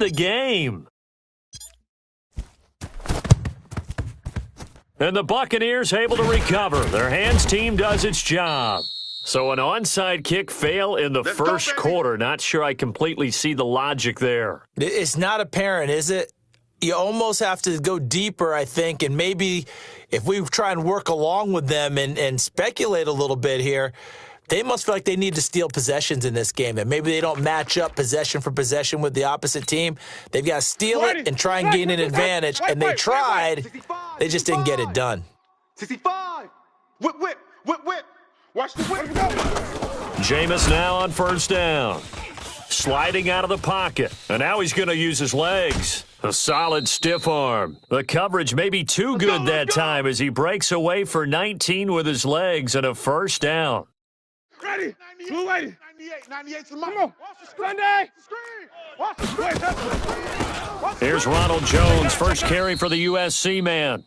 the game. And the Buccaneers able to recover. Their hands team does its job. So an onside kick fail in the first quarter. Not sure I completely see the logic there. It's not apparent, is it? You almost have to go deeper, I think, and maybe if we try and work along with them and speculate a little bit here, they must feel like they need to steal possessions in this game. That maybe they don't match up possession for possession with the opposite team. They've got to steal it and try and gain an advantage, and they tried. They just didn't get it done. 65. Whip, whip, whip, whip. Watch the whip. Jameis now on first down. Sliding out of the pocket, and now he's going to use his legs. A solid stiff arm. The coverage may be too good that time as he breaks away for 19 with his legs and a first down. Ready. 98. 98 to the mark. Come on. Sunday. Watch the screen. Here's Ronald Jones, first carry for the USC man.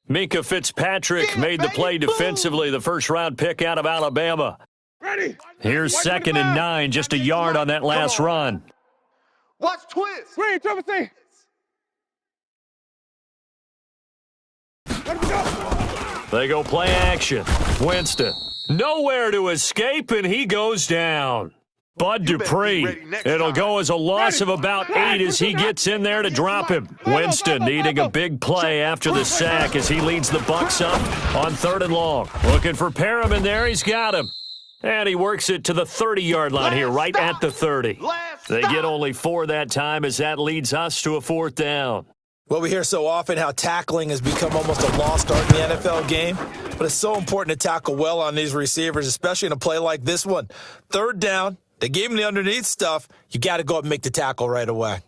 Mika Fitzpatrick made the play defensively, the first-round pick out of Alabama. Ready. Here's 2nd and 9, just a yard on that last run. Watch twist. Green, triple C. Let me go. They go play action. Winston, nowhere to escape, and he goes down. Bud Dupree, it'll go as a loss of about 8 as he gets in there to drop him. Winston needing a big play after the sack as he leads the Bucs up on 3rd and long. Looking for Perriman there, he's got him. And he works it to the 30-yard line here, right at the 30. They get only 4 that time as that leads us to a 4th down. Well, we hear so often how tackling has become almost a lost art in the NFL game, but it's so important to tackle well on these receivers, especially in a play like this one. 3rd down, they gave him the underneath stuff. You got to go up and make the tackle right away.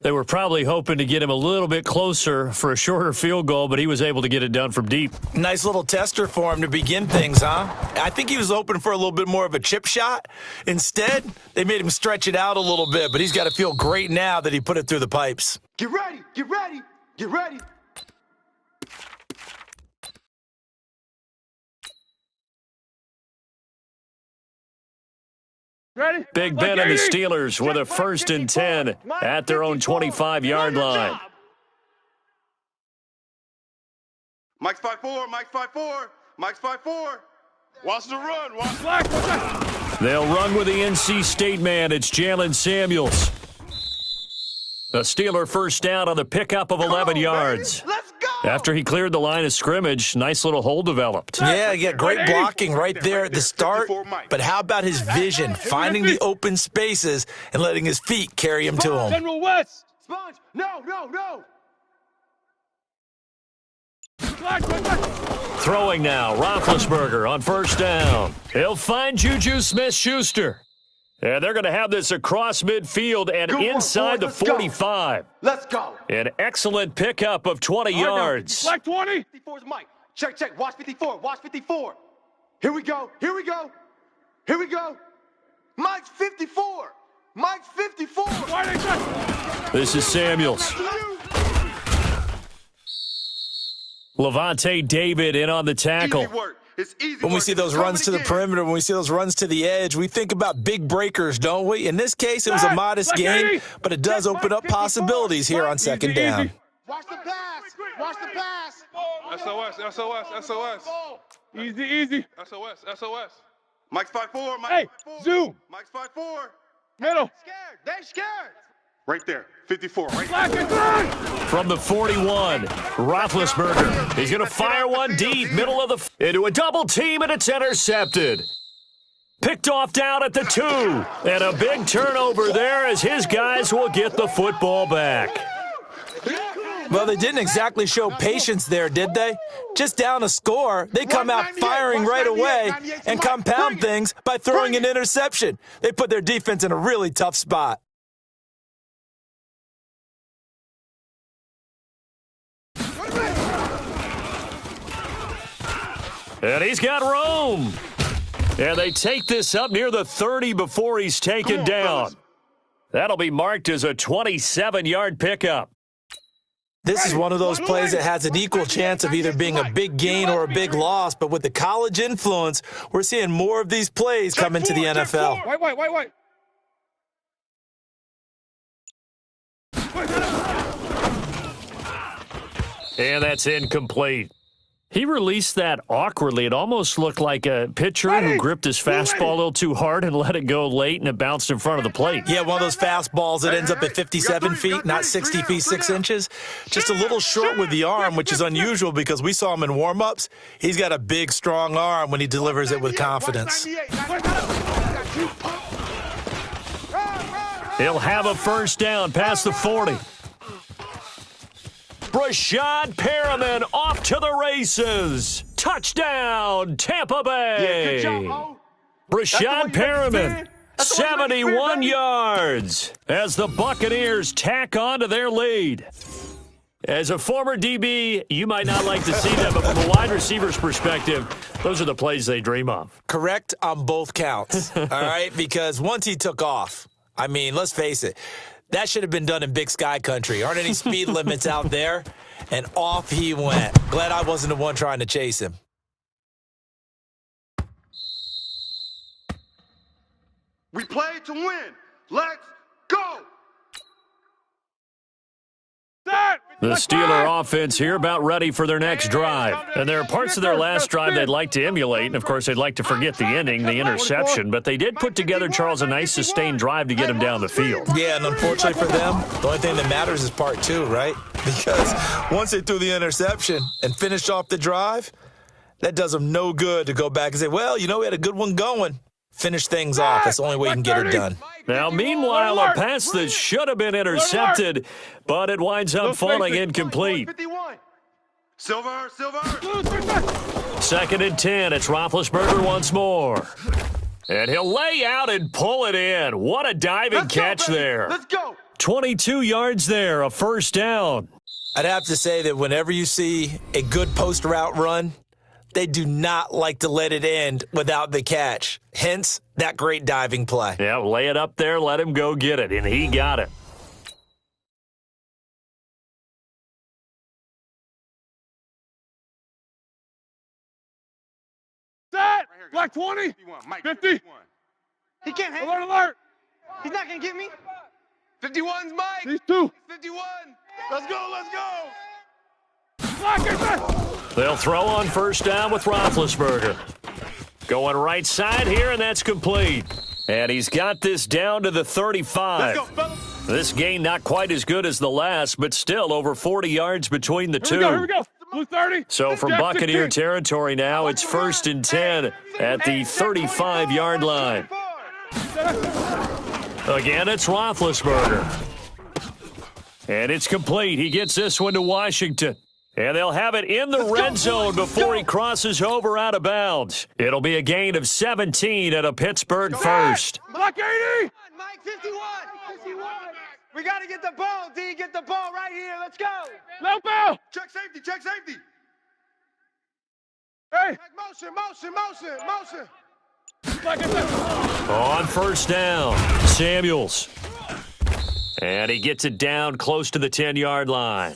They were probably hoping to get him a little bit closer for a shorter field goal, but he was able to get it done from deep. Nice little tester for him to begin things, huh? I think he was hoping for a little bit more of a chip shot. Instead, they made him stretch it out a little bit, but he's got to feel great now that he put it through the pipes. Get ready. Get ready. Get ready. Ready? Big Ben and the Steelers with a 1st and 10 at their own 25-yard line. Mike's 5-4. Mike's 5-4. Mike's 5-4. Watch the run. Watch the They'll run with the NC State man. It's Jalen Samuels. A Steeler first down on the pickup of 11 yards. Let's go. After he cleared the line of scrimmage, nice little hole developed. Yeah, you got great blocking right there at the start, but how about his vision, finding the open spaces and letting his feet carry him to him? General West. Sponge. No. Throwing now, Roethlisberger on first down. He'll find Juju Smith-Schuster. And they're going to have this across midfield and inside the 45. Let's go. An excellent pickup of 20 yards. Black 20. 54 is Mike. Check. Watch 54. Watch 54. Here we go. Mike's 54. Mike's 54. This is Samuels. Levante David in on the tackle. Easy work. It's easy When we see those runs to the perimeter, when we see those runs to the edge, we think about big breakers, don't we? In this case, it was a modest gain, but it does open up possibilities here on 2nd down. Watch the pass. Watch the pass. SOS. Easy. SOS. Mike's 5-4. Hey, zoom. Mike's 5-4. Middle. They scared. Right there. 54. Right there. From the 41, Roethlisberger. He's going to fire one deep, middle of the into a double team, and it's intercepted. Picked off down at the 2, and a big turnover there as his guys will get the football back. Well, they didn't exactly show patience there, did they? Just down a score, they come out firing right away and compound things by throwing an interception. They put their defense in a really tough spot. And he's got room. And they take this up near the 30 before he's taken down. That'll be marked as a 27-yard pickup. This is one of those plays that has an equal chance of either being a big gain or a big loss, but with the college influence, we're seeing more of these plays come into the NFL. White. And that's incomplete. He released that awkwardly. It almost looked like a pitcher who gripped his fastball a little too hard and let it go late, and it bounced in front of the plate. Yeah, one of those fastballs that ends up at 57 feet, not 60 feet, 6 inches. Just a little short with the arm, which is unusual because we saw him in warm-ups. He's got a big, strong arm when he delivers it with confidence. He'll have a first down past the 40. Brashad Perriman off to the races. Touchdown, Tampa Bay. Brashad Perriman, 71 yards as the Buccaneers tack on to their lead. As a former DB, you might not like to see that, but from a wide receiver's perspective, those are the plays they dream of. Correct on both counts, all right? Because once he took off, I mean, let's face it, that should have been done in Big Sky Country. Aren't any speed limits out there? And off he went. Glad I wasn't the one trying to chase him. We play to win. Let's go. The Steeler offense here about ready for their next drive. And there are parts of their last drive they'd like to emulate, and of course they'd like to forget the ending, the interception, but they did put together, Charles, a nice sustained drive to get him down the field. Yeah, and unfortunately for them, the only thing that matters is part 2, right? Because once they threw the interception and finished off the drive, that does them no good to go back and say, well, you know, we had a good one going. Finish things off. That's the only way you can get it done. Now, meanwhile, a pass that should have been intercepted, but it winds up falling incomplete. Silver. 2nd and 10. It's Roethlisberger once more. And he'll lay out and pull it in. What a diving catch there. Let's go. 22 yards there, a first down. I'd have to say that whenever you see a good post route run, they do not like to let it end without the catch. Hence, that great diving play. Yeah, lay it up there, let him go get it, and he got it. Set. Black 20. 50. He can't hang. Alert. He's not going to get me. 51's Mike. These two. 51. Let's go. Black, get that. They'll throw on first down with Roethlisberger. Going right side here, and that's complete. And he's got this down to the 35. Let's go, fellas. This gain not quite as good as the last, but still over 40 yards between the two. Here we go. Blue 30. So from Buccaneer territory now, it's 1st and 10 at the 35-yard line. Again, it's Roethlisberger. And it's complete. He gets this one to Washington. And they'll have it in the red zone before he crosses over out of bounds. It'll be a gain of 17 at a Pittsburgh first. Black 80. Mike, 51. We got to get the ball, D. Get the ball right here. Let's go. Low ball. Check safety. Hey. Motion. Black, get that. On first down, Samuels. And he gets it down close to the 10-yard line.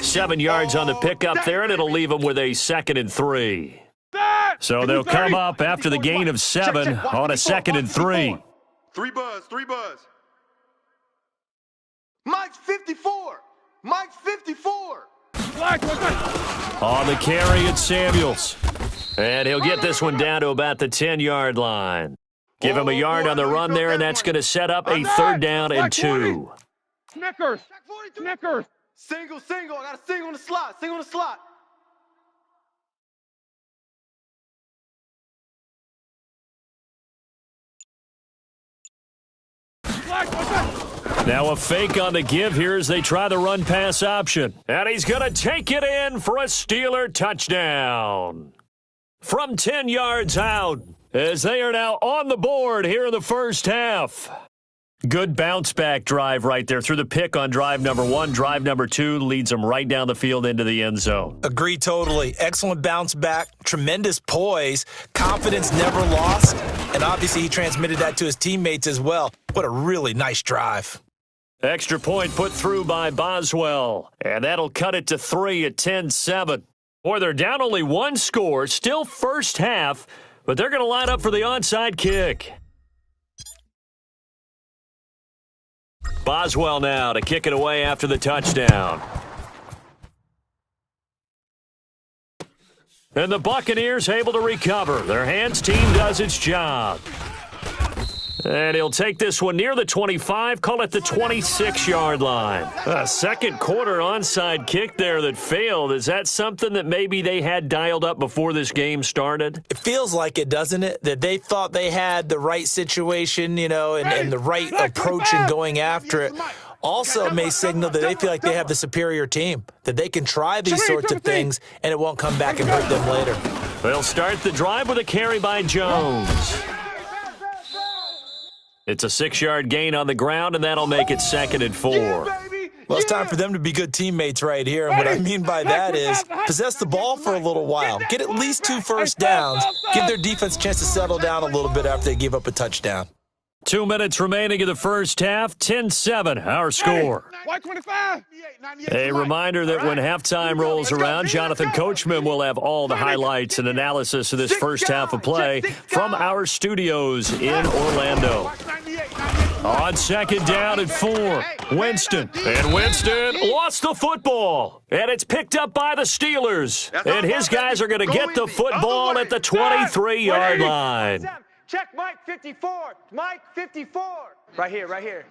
7 yards on the pickup there, and it'll leave him with a 2nd and 3. So they'll come up after the gain of 7 on a 2nd and 3. 3 buzz. Mike's 54. Black, what's that? On the carry, it's Samuels. And he'll get this one down to about the 10-yard line. Give him a yard on the run there, and that's going to set up a 3rd down and 2. Snickers. Single. I got a single in the slot. Black, what's that? Now a fake on the give here as they try the run-pass option. And he's going to take it in for a Steeler touchdown. From 10 yards out, as they are now on the board here in the first half. Good bounce-back drive right there through the pick on drive number 1. Drive number 2 leads them right down the field into the end zone. Agree totally. Excellent bounce back, tremendous poise, confidence never lost, and obviously he transmitted that to his teammates as well. What a really nice drive. Extra point put through by Boswell, and that'll cut it to 3 at 10-7. Boy, they're down only 1 score, still first half, but they're going to line up for the onside kick. Boswell now to kick it away after the touchdown. And the Buccaneers able to recover. Their hands team does its job. And he'll take this one near the 25, call it the 26-yard line. A second quarter onside kick there that failed. Is that something that maybe they had dialed up before this game started? It feels like it, doesn't it? That they thought they had the right situation, and the right approach in going after it. Also may signal that they feel like they have the superior team, that they can try these sorts of things and it won't come back and hurt them later. They'll start the drive with a carry by Jones. It's a 6-yard gain on the ground, and that'll make it 2nd and 4. Well, it's time for them to be good teammates right here. And what I mean by that is possess the ball for a little while. Get at least 2 first downs. Give their defense a chance to settle down a little bit after they give up a touchdown. 2 minutes remaining in the first half. 10-7, our score. A reminder that when halftime rolls around, Jonathan Coachman will have all the highlights and analysis of this first half of play from our studios in Orlando. On 2nd down and 4, Winston. And Winston lost the football. And it's picked up by the Steelers. And his guys are going to get the football at the 23-yard line. Check Mike 54. Mike 54. Right here, right here.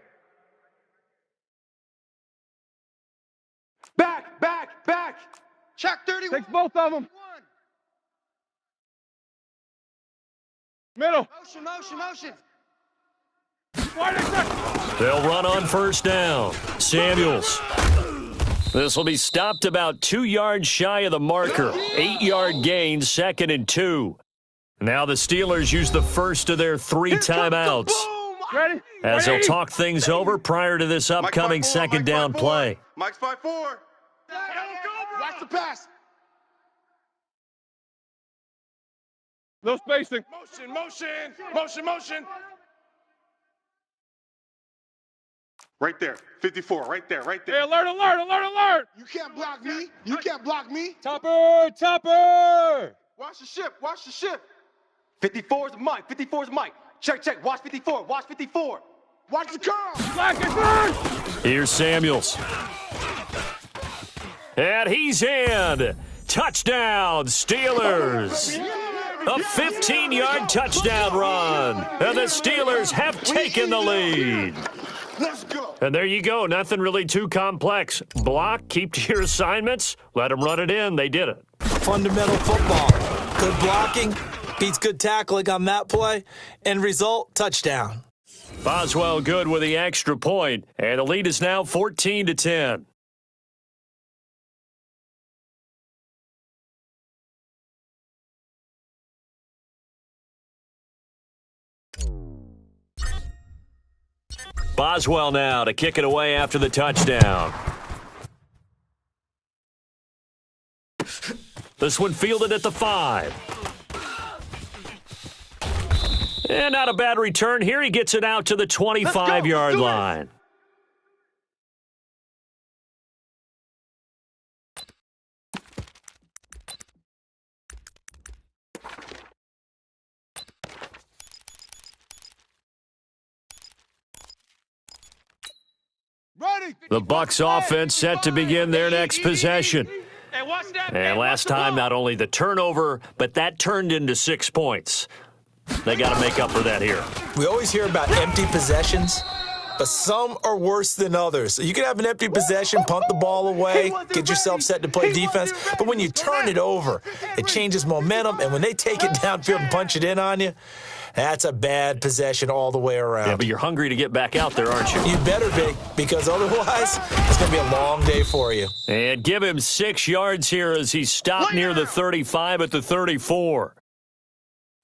Back, back, back. Check 31. Takes both of them. Middle. Motion. They'll run on first down. Samuels. This will be stopped about 2 yards shy of the marker. 8-yard gain, 2nd and 2. Now the Steelers use the first of their 3 timeouts. Ready? As they'll talk things over prior to this upcoming 2nd down play. Mike's 5-4. Watch the pass. No spacing. Motion. Right there. 54. Right there. Hey, alert. You can't block me. Topper. Watch the ship. 54 is Mike. Check. Watch 54. Watch Watch the curl. Black and third. Here's Samuels. And he's in. Touchdown, Steelers. A 15-yard touchdown run. And the Steelers have taken the lead. Let's go. And there you go. Nothing really too complex. Block, keep to your assignments, let them run it in. They did it. Fundamental football. Good blocking beats good tackling on that play. End result, touchdown. Boswell good with the extra point, and the lead is now 14-10. Boswell now to kick it away after the touchdown. This one fielded at the 5. And not a bad return here. He gets it out to the 25-yard line. The Bucs offense set to begin their next possession. And last time, not only the turnover, but that turned into 6 points. They got to make up for that here. We always hear about empty possessions, but some are worse than others. So you can have an empty possession, punt the ball away, get yourself set to play defense, but when you turn it over, it changes momentum, and when they take it downfield and punch it in on you, that's a bad possession all the way around. Yeah, but you're hungry to get back out there, aren't you? You better be, because otherwise it's going to be a long day for you. And give him 6 yards here as he stopped near the 35 at the 34.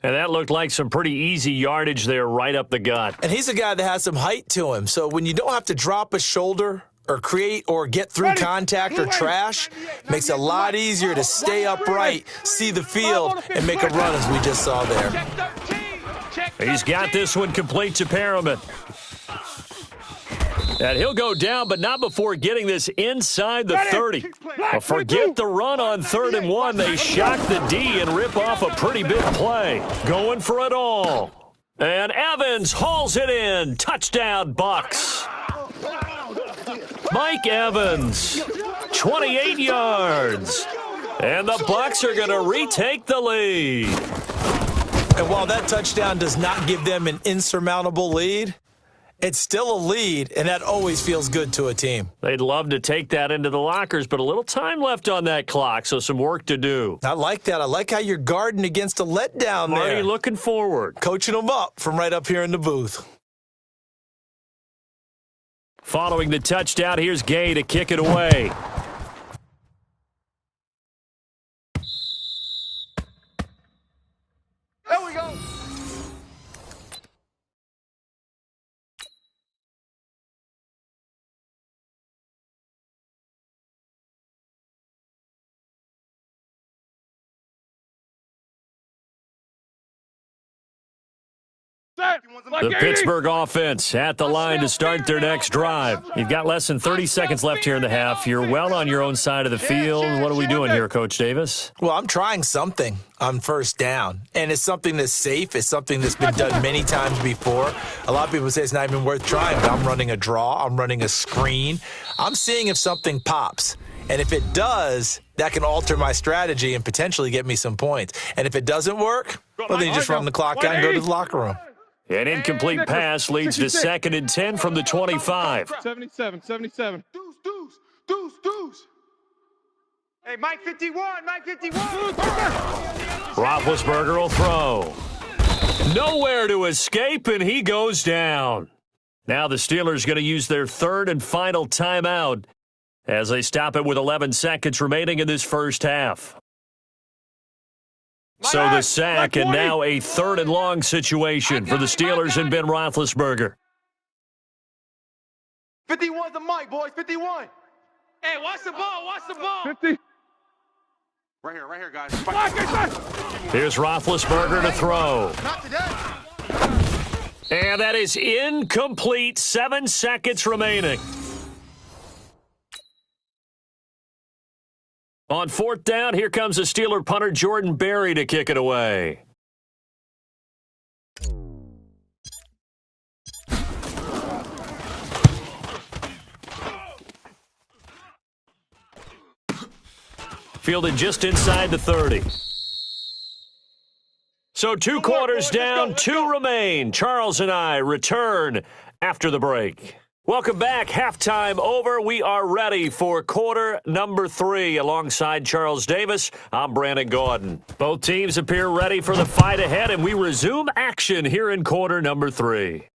And that looked like some pretty easy yardage there right up the gut. And he's a guy that has some height to him, so when you don't have to drop a shoulder or create or get through contact or trash, makes it a lot easier to stay upright, see the field, and make a run as we just saw there. He's got this one complete to Perriman. And he'll go down, but not before getting this inside the 30. Well, forget the run on 3rd and 1. They shock the D and rip off a pretty big play. Going for it all. And Evans hauls it in. Touchdown, Bucs. Mike Evans, 28 yards. And the Bucs are going to retake the lead. And while that touchdown does not give them an insurmountable lead, it's still a lead, and that always feels good to a team. They'd love to take that into the lockers, but a little time left on that clock, so some work to do. I like that. I like how you're guarding against a letdown there. Marty looking forward. Coaching them up from right up here in the booth. Following the touchdown, here's Gay to kick it away. There we go. The Pittsburgh offense at the line to start their next drive. You've got less than 30 seconds left here in the half. You're well on your own side of the field. What are we doing here, Coach Davis? Well, I'm trying something on first down, and it's something that's safe. It's something that's been done many times before. A lot of people say it's not even worth trying, but I'm running a draw. I'm running a screen. I'm seeing if something pops. And if it does, that can alter my strategy and potentially get me some points. And if it doesn't work, well, then you just run the clock out and go to the locker room. An incomplete pass leads to 2nd and 10 from the 25. 77. Deuce. Hey, Mike 51. Roethlisberger will throw. Nowhere to escape, and he goes down. Now the Steelers going to use their 3rd and final timeout as they stop it with 11 seconds remaining in this first half. So the sack, and now a 3rd and long situation for the Steelers and Ben Roethlisberger. 51's the mic, boys. 51. Hey, watch the ball. 50. Right here, guys. Here's Roethlisberger to throw. Not today. And that is incomplete. 7 seconds remaining. On 4th down, here comes the Steeler punter Jordan Berry to kick it away. Fielded just inside the 30. So 2 quarters down, 2 remain. Charles and I return after the break. Welcome back. Halftime over. We are ready for quarter number 3. Alongside Charles Davis, I'm Brandon Gordon. Both teams appear ready for the fight ahead, and we resume action here in quarter number 3.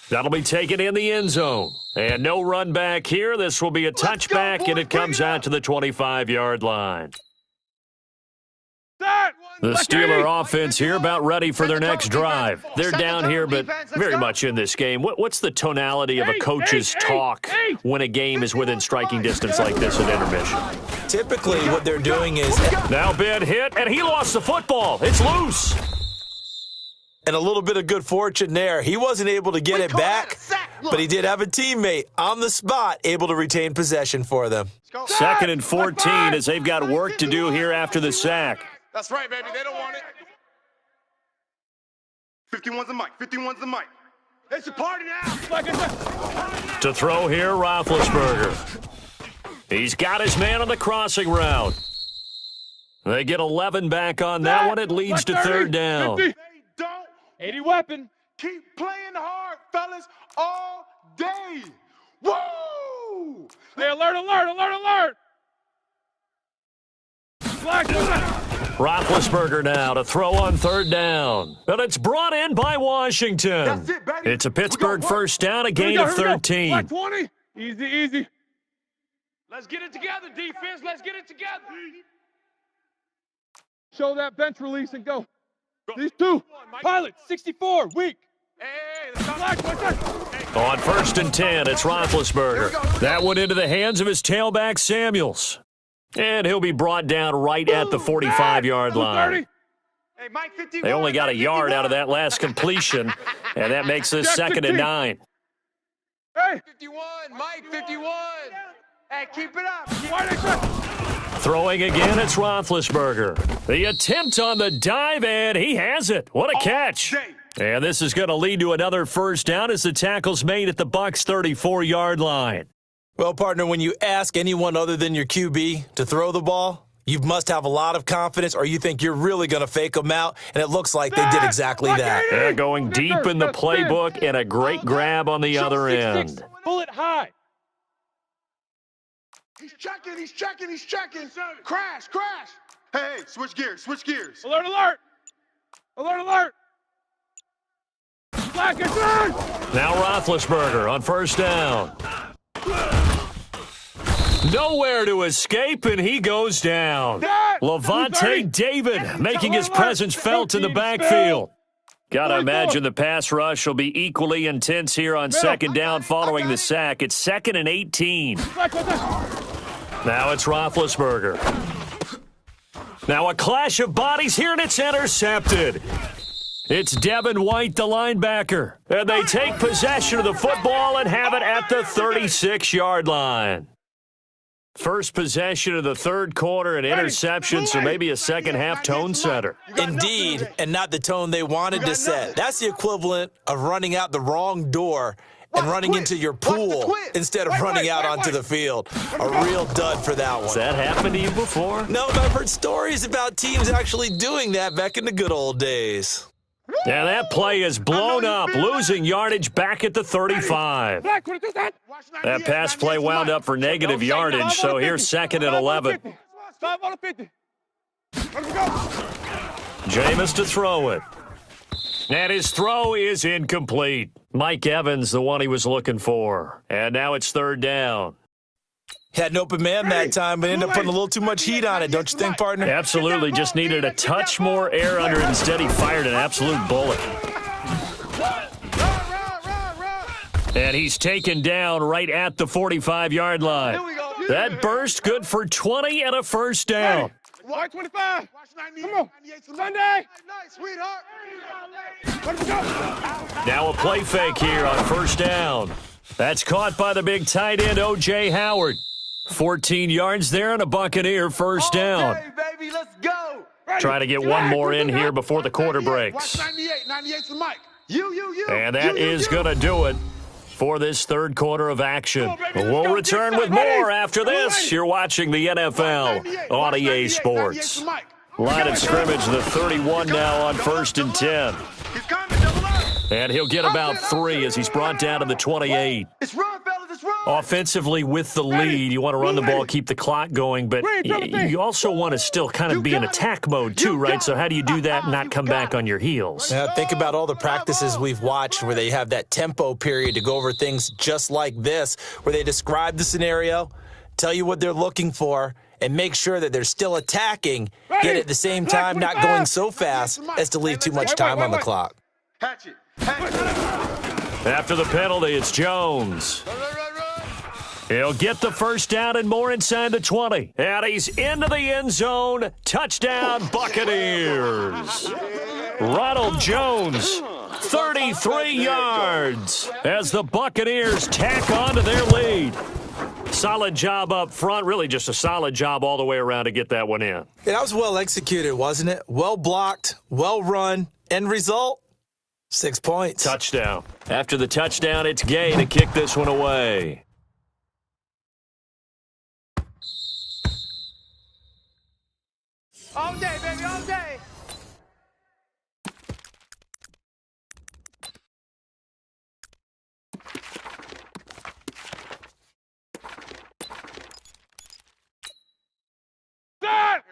That'll be taken in the end zone. And no run back here. This will be a touchback, and it comes out to the 25-yard line. The Steeler offense here about ready for their next drive. They're down here, but very much in this game. What's the tonality of a coach's talk when a game is within striking distance like this at intermission? Typically, what they're doing is... Now Ben hit, and he lost the football. It's loose. And a little bit of good fortune there. He wasn't able to get it back, but he did have a teammate on the spot able to retain possession for them. 2nd and 14 as they've got work to do here after the sack. That's right, baby. They don't want it. 51's the mic. 51's the mic. It's a party now. To throw here, Roethlisberger. He's got his man on the crossing route. They get 11 back on that one. It leads to 3rd down. 50. They don't 80 weapon. keep playing hard, fellas, all day. Woo! Hey, alert. Black. Roethlisberger now to throw on 3rd down. But it's brought in by Washington. That's it, baby. It's a Pittsburgh first down, a Here gain we of go. 13. Black 20. Easy. Let's get it together, defense. Let's get it together. Show that bench release and go. These 2. Pilot, 64, weak. Hey, let's go. Black, what's that? On 1st and 10, it's Roethlisberger. That one into the hands of his tailback, Samuels. And he'll be brought down right at the 45-yard line. Hey, Mike 51. They only got a yard out of that last completion, and that makes this 2nd and 9. Hey, 51, Mike 51. Hey, keep it up. why they shot? Throwing again, it's Roethlisberger. The attempt on the dive, and he has it. What a catch. And this is going to lead to another first down as the tackle's made at the Bucs' 34-yard line. Well, partner, when you ask anyone other than your QB to throw the ball, You must have a lot of confidence, or you think you're really going to fake them out, and it looks like they did exactly that. They're going deep in the playbook, and a great grab on the other end. Pull it high. He's checking. Crash. Hey, switch gears. Alert. Black and turn. Now Roethlisberger on first down. Nowhere to escape, and he goes down. Levante David making his presence felt in the backfield. Gotta imagine the pass rush will be equally intense here on second down following the sack. It's 2nd and 18. Now it's Roethlisberger. Now a clash of bodies here, and it's intercepted. It's Devin White, the linebacker. And they take possession of the football and have it at the 36-yard line. First possession of the third quarter, an interception, so maybe a second-half tone setter. Indeed, and not the tone they wanted to set. That's the equivalent of running out the wrong door and running into your pool instead of running out onto the field. A real dud for that one. Has that happened to you before? No, but I've heard stories about teams actually doing that back in the good old days. Yeah, that play is blown up, losing yardage back at the 35. That pass play wound up for negative yardage, so here's 2nd and 11. Jameis to throw it. And his throw is incomplete. Mike Evans, the one he was looking for. And now it's 3rd down. Had an open man that time, but ended up putting a little too much heat on it, don't you think, partner? Absolutely. Just needed a touch more air under it. Instead, he fired an absolute bullet. And he's taken down right at the 45-yard line. That burst good for 20 and a first down. 25. Come on. Sunday. Now a play fake here on first down. That's caught by the big tight end, O.J. Howard. 14 yards there and a Buccaneer first down. Okay, baby, let's go. Trying to get one more in here before the quarter breaks. 98's the mic. And that is going to do it for this third quarter of action. We'll return with more after this. You're watching the NFL on EA Sports. Line of scrimmage, the 31 now on 1st and 10. He's coming, double up. And he'll get about 3 as he's brought down to the 28. It's run, fellas, it's run. Offensively with the lead, you want to run the ball, keep the clock going, but you also want to still kind of be in attack mode too, right? So how do you do that and not come back on your heels? Think about all the practices we've watched where they have that tempo period to go over things just like this, where they describe the scenario, tell you what they're looking for, and make sure that they're still attacking, yet at the same time not going so fast as to leave too much time on the clock. Hatchet. After the penalty, it's Jones. He'll get the first down and more inside the 20. And he's into the end zone. Touchdown, Buccaneers. Ronald Jones, 33 yards as the Buccaneers tack on to their lead. Solid job up front, really just a solid job all the way around to get that one in. That was well executed, wasn't it? Well blocked, well run. End result, 6 points. Touchdown. After the touchdown, it's Gay to kick this one away. All day, baby, all day.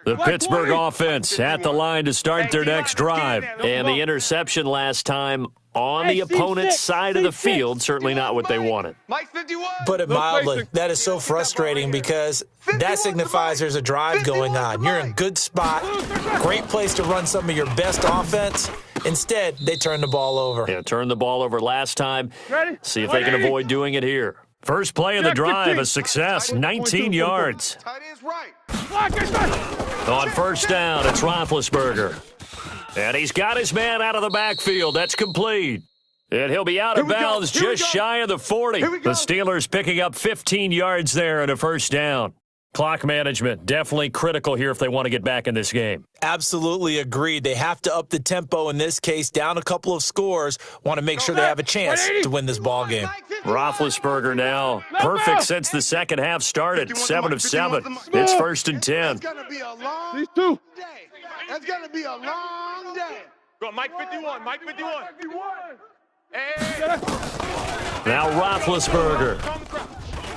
The Pittsburgh offense at the line to start their next drive. And the interception last time on the opponent's side of the field, certainly not what they wanted. Mike 51. Put it mildly, that is so frustrating because that signifies there's a drive going on. You're in a good spot, great place to run some of your best offense. Instead, they turn the ball over. Yeah, turned the ball over last time. See if they can avoid doing it here. First play of the drive, a success, 19 yards. Tight end's right. On first down, it's Roethlisberger. And he's got his man out of the backfield. That's complete. And he'll be out of bounds just shy of the 40. The Steelers picking up 15 yards there and a first down. Clock management, definitely critical here if they want to get back in this game. Absolutely agreed. They have to up the tempo in this case, down a couple of scores. Want to make sure they have a chance to win this ball game. Roethlisberger now, perfect since the second half started, 7 of 7. It's 1st and 10. It's going to be a long These two. day. It's going to be a long day. Go, Mike 51, Mike 51. Hey. Now Roethlisberger.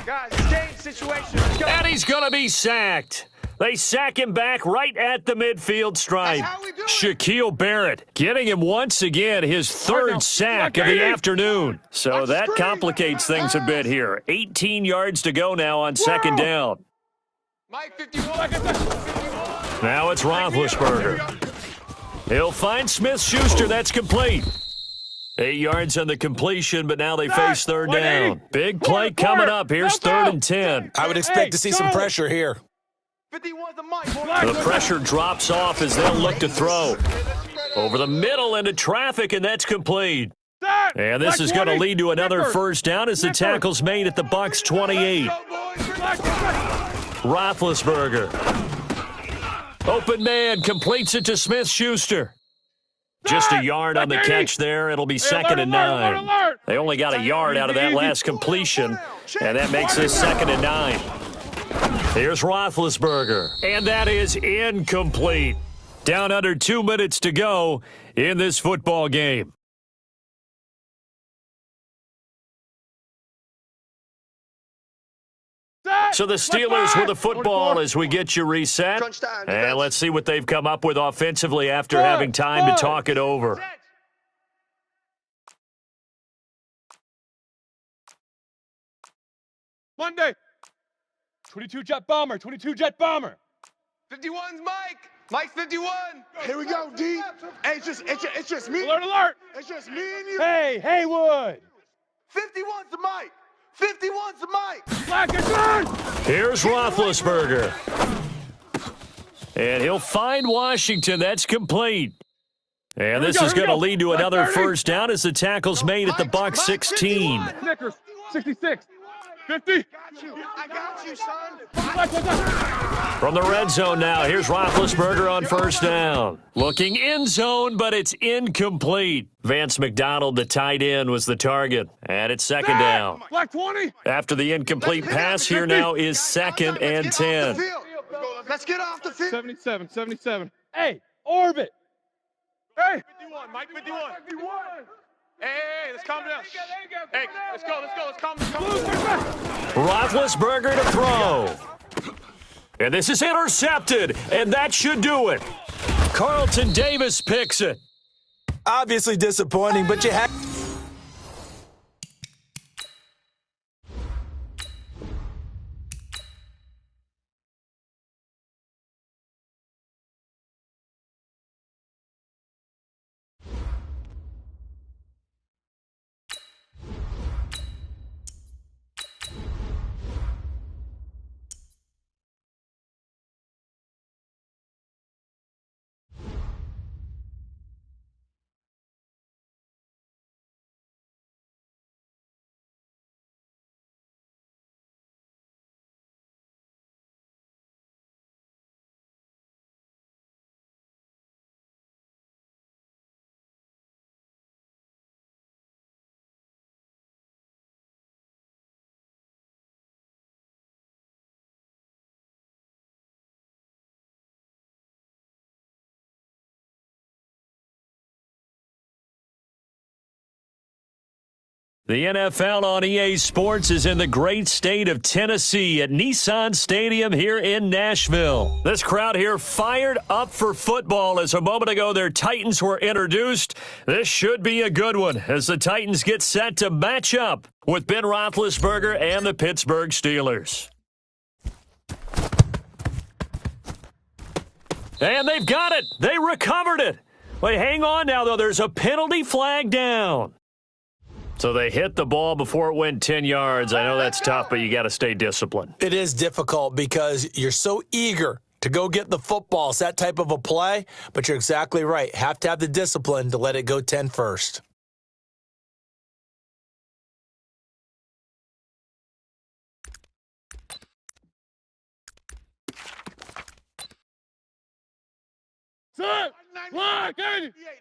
Guys, change situation. Let's go. And he's going to be sacked. They sack him back right at the midfield stripe. That's how we do it. Shaquille Barrett getting him once again, his third sack of the afternoon. So that complicates things a bit here. 18 yards to go now on 2nd down. Mike 51. Now it's Roethlisberger. He'll find Smith-Schuster. That's complete. 8 yards on the completion, but now they face 3rd down. Big play coming up. Here's 3rd and 10. I would expect to see some pressure here. 51's a Mike. The pressure drops off as they'll look to throw. Over the middle into traffic, and that's complete. And this is going to lead to another 1st down as the tackle's made at the Bucs 28. Roethlisberger. Open man, completes it to Smith-Schuster. Just a yard on the catch there. It'll be 2nd and 9. They only got a yard out of that last completion, and that makes this 2nd and 9. Here's Roethlisberger, and that is incomplete. Down under 2 minutes to go in this football game. So the Steelers with the football as we get you reset. And let's see what they've come up with offensively after having time to talk it over. Monday. 22 jet bomber. 22 jet bomber. 51's Mike. Mike's 51. Here we go, D. Hey, it's just me. Alert, alert. It's just me and you. Hey, Haywood. 51's a Mike. 51's a Mike. Black is on. Here's Roethlisberger. And he'll find Washington. That's complete. And this is going to lead to another 1st down as the tackle's made at the Bucs 16. Snickers. 66. 50. I got you, son. From the red zone now, here's Roethlisberger on 1st down. Looking end zone, but it's incomplete. Vance McDonald, the tight end, was the target. And it's 2nd down. Black 20. After the incomplete pass here now is 2nd and 10. Let's get off the field. 77. 77. Hey, orbit. Hey. 51, Mike 51. Hey, let's calm down. Hey, let's go, let's calm down. Roethlisberger to throw. And this is intercepted, and that should do it. Carlton Davis picks it. Obviously disappointing, but you have... The NFL on EA Sports is in the great state of Tennessee at Nissan Stadium here in Nashville. This crowd here fired up for football as a moment ago their Titans were introduced. This should be a good one as the Titans get set to match up with Ben Roethlisberger and the Pittsburgh Steelers. And they've got it. They recovered it. Wait, hang on now, though. There's a penalty flag down. So they hit the ball before it went 10 yards. I know that's tough, but you got to stay disciplined. It is difficult because you're so eager to go get the football. It's that type of a play, but you're exactly right. Have to have the discipline to let it go 10 first. Set. Line,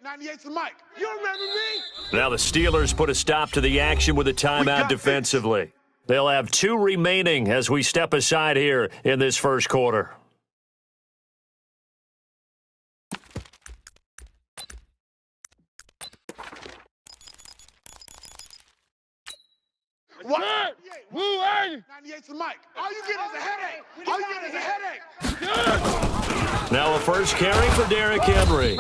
98's the mic. You remember me? Now the Steelers put a stop to the action with a timeout defensively. They'll have 2 remaining as we step aside here in this first quarter. What? Woo, 98's the mic. All you get is a headache. All you get is a headache. Now a first carry for Derrick Henry.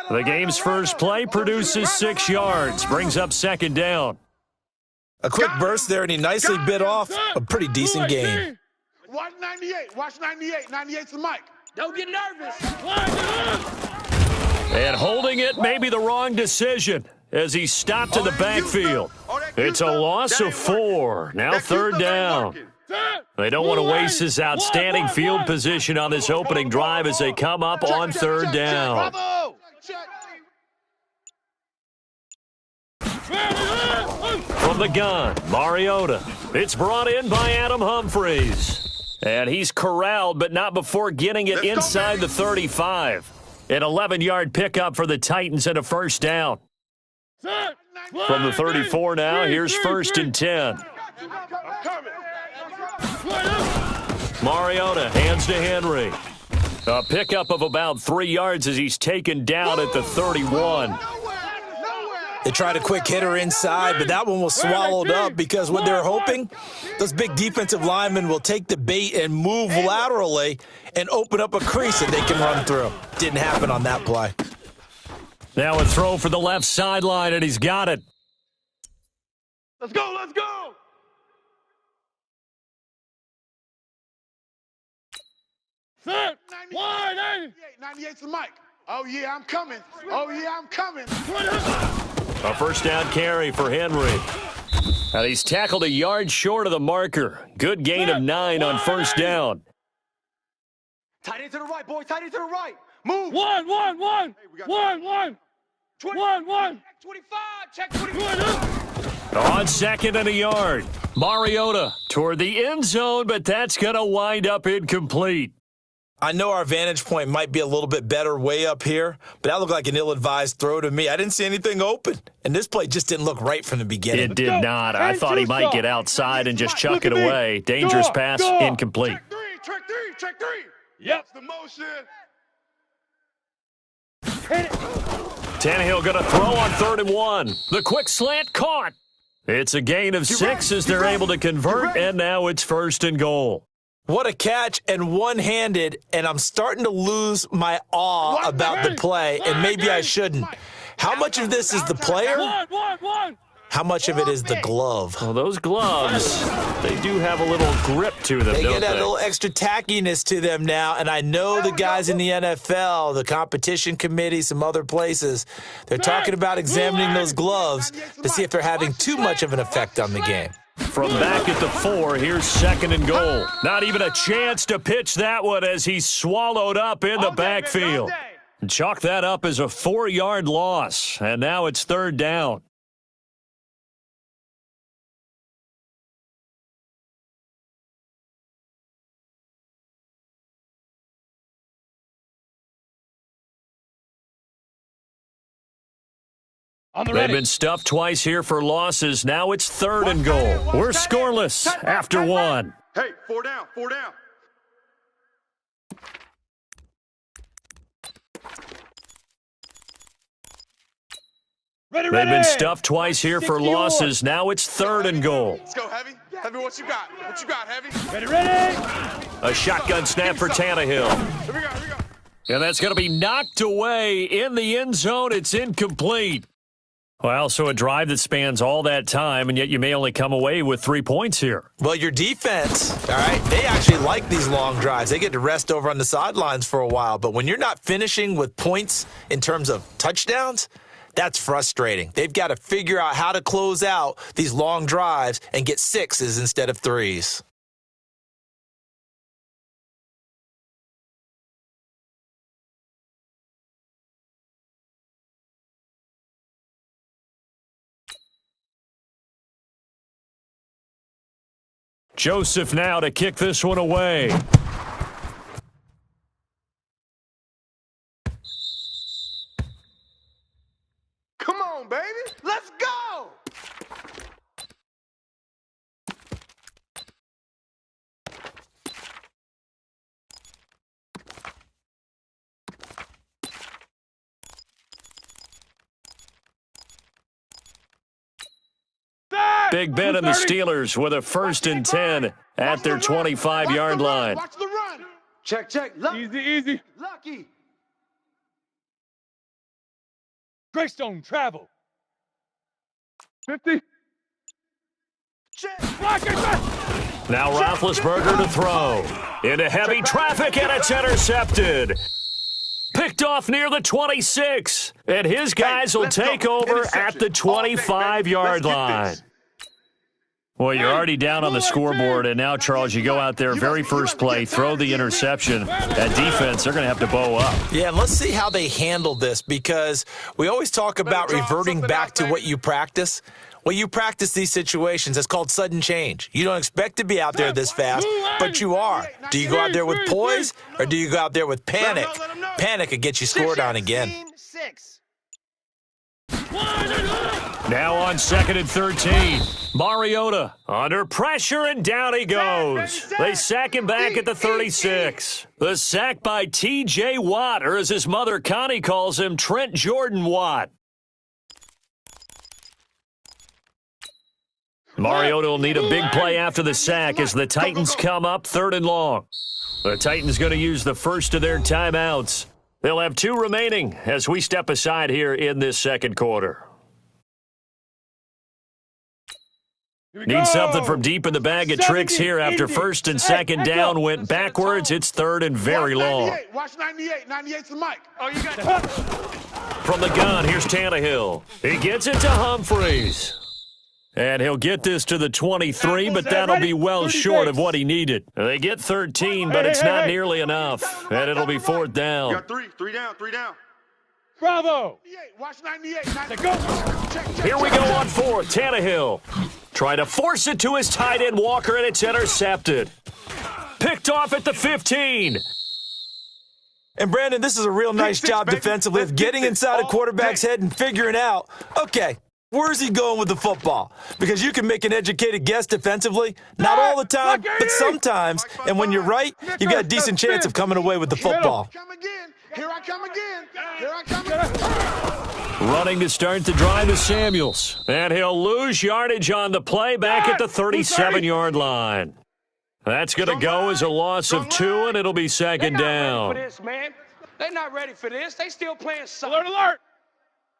The game's first play produces 6 yards, brings up second down. A quick burst there, and he nicely bit off a pretty decent game. Watch 98. Watch 98. 98's the mic. Don't get nervous. And holding it may be the wrong decision as he stopped in the backfield. It's a loss of 4. Now third down. They don't want to waste this outstanding field position on this opening drive as they come up on third down. From the gun, Mariota. It's brought in by Adam Humphries. And he's corralled, but not before getting it inside the 35. An 11-yard pickup for the Titans and a first down. From the 34 now, here's first and 10. Mariota hands to Henry. A pickup of about 3 yards as he's taken down at the 31. They tried a quick hitter inside, but that one was swallowed up because what they're hoping, those big defensive linemen will take the bait and move laterally and open up a crease that they can run through. Didn't happen on that play. Now a throw for the left sideline, and he's got it. Let's go, let's go. Set. 98's the mic. Oh, yeah, I'm coming. Oh, yeah, I'm coming. A first down carry for Henry. And he's tackled a yard short of the marker. Good gain of 9 on first down. Tight end to the right, boys. Tight end to the right. Move. 1, 1, 1. 1, 1. 1, 1. 25, check 25. On second and a yard. Mariota toward the end zone, but that's going to wind up incomplete. I know our vantage point might be a little bit better way up here, but that looked like an ill-advised throw to me. I didn't see anything open, and this play just didn't look right from the beginning. It did not. I thought he might get outside and just chuck it away. Dangerous pass, incomplete. Check three, check 3. Yep. The motion. Tannehill going to throw on 3rd and 1. The quick slant caught. It's a gain of 6 as they're able to convert, and now it's 1st and goal. What a catch, and one-handed, and I'm starting to lose my awe about the play, and maybe I shouldn't. How much of this is the player? How much of it is the glove? Well, those gloves, they do have a little grip to them, They don't get that they? little extra tackiness to them now, and I know the guys in the NFL, the competition committee, some other places, they're talking about examining those gloves to see if they're having too much of an effect on the game. From back at the 4, here's 2nd and goal. Not even a chance to pitch that one as he's swallowed up in the backfield. Chalk that up as a 4-yard loss, and now it's 3rd down. They've been stuffed twice here for losses. Now it's 3rd and goal. We're scoreless after 1. Hey, 4 down, 4 down. They've been stuffed twice here for losses. Now it's 3rd and goal. Let's go, Heavy. Heavy, what you got? What you got, Heavy? Ready? A shotgun snap for Tannehill. Here we go, here we go. And that's going to be knocked away in the end zone. It's incomplete. Well, so a drive that spans all that time, and yet you may only come away with 3 points here. Well, your defense, all right, they actually like these long drives. They get to rest over on the sidelines for a while. But when you're not finishing with points in terms of touchdowns, that's frustrating. They've got to figure out how to close out these long drives and get 6s instead of 3s. Joseph now to kick this one away. Big Ben and the Steelers with a 1st and 10 at their 25-yard line. Watch the run. Check. Lucky. Easy. Lucky. Greystone, travel. 50. Check. Block it. Now Roethlisberger to throw. Into heavy traffic, and it's intercepted. Picked off near the 26. And his guys will take over at the 25-yard line. Well, you're already down on the scoreboard, and now, Charles, you go out there, very first play, throw the interception. That defense, they're going to have to bow up. Yeah, and let's see how they handle this, because we always talk about reverting back to what you practice. Well, you practice these situations. It's called sudden change. You don't expect to be out there this fast, but you are. Do you go out there with poise, or do you go out there with panic? Panic could get you scored on again. Now on 2nd and 13. Mariota under pressure, and down he goes. They sack him back at the 36. The sack by T.J. Watt, or as his mother Connie calls him, Trent Jordan Watt. Mariota will need a big play after the sack as the Titans come up 3rd and long. The Titans going to use the first of their timeouts. They'll have 2 remaining as we step aside here in this second quarter. Need something from deep in the bag of tricks here after 1st and 2nd down went backwards. It's 3rd and very long. Watch 98. 98's the mic. Oh, you got it. From the gun, here's Tannehill. He gets it to Humphreys. And he'll get this to the 23, but that'll be well short of what he needed. They get 13, but it's not nearly enough. And it'll be 4th down. You got 3 down. Bravo. Watch 98. 98. Go. Here we go on 4th. Tannehill trying to force it to his tight end Walker, and it's intercepted. Picked off at the 15. And, Brandon, this is a real nice job defensively of getting inside a quarterback's head and figuring out, okay, where's he going with the football? Because you can make an educated guess defensively. Not all the time, but sometimes. And when you're right, you've got a decent chance of coming away with the football. Here I come again. Running to start the drive is Samuels. And he'll lose yardage on the play back at the 37-yard line. That's going to go as a loss of 2, and it'll be 2nd down. They're not ready for this. They still playing Alert, alert.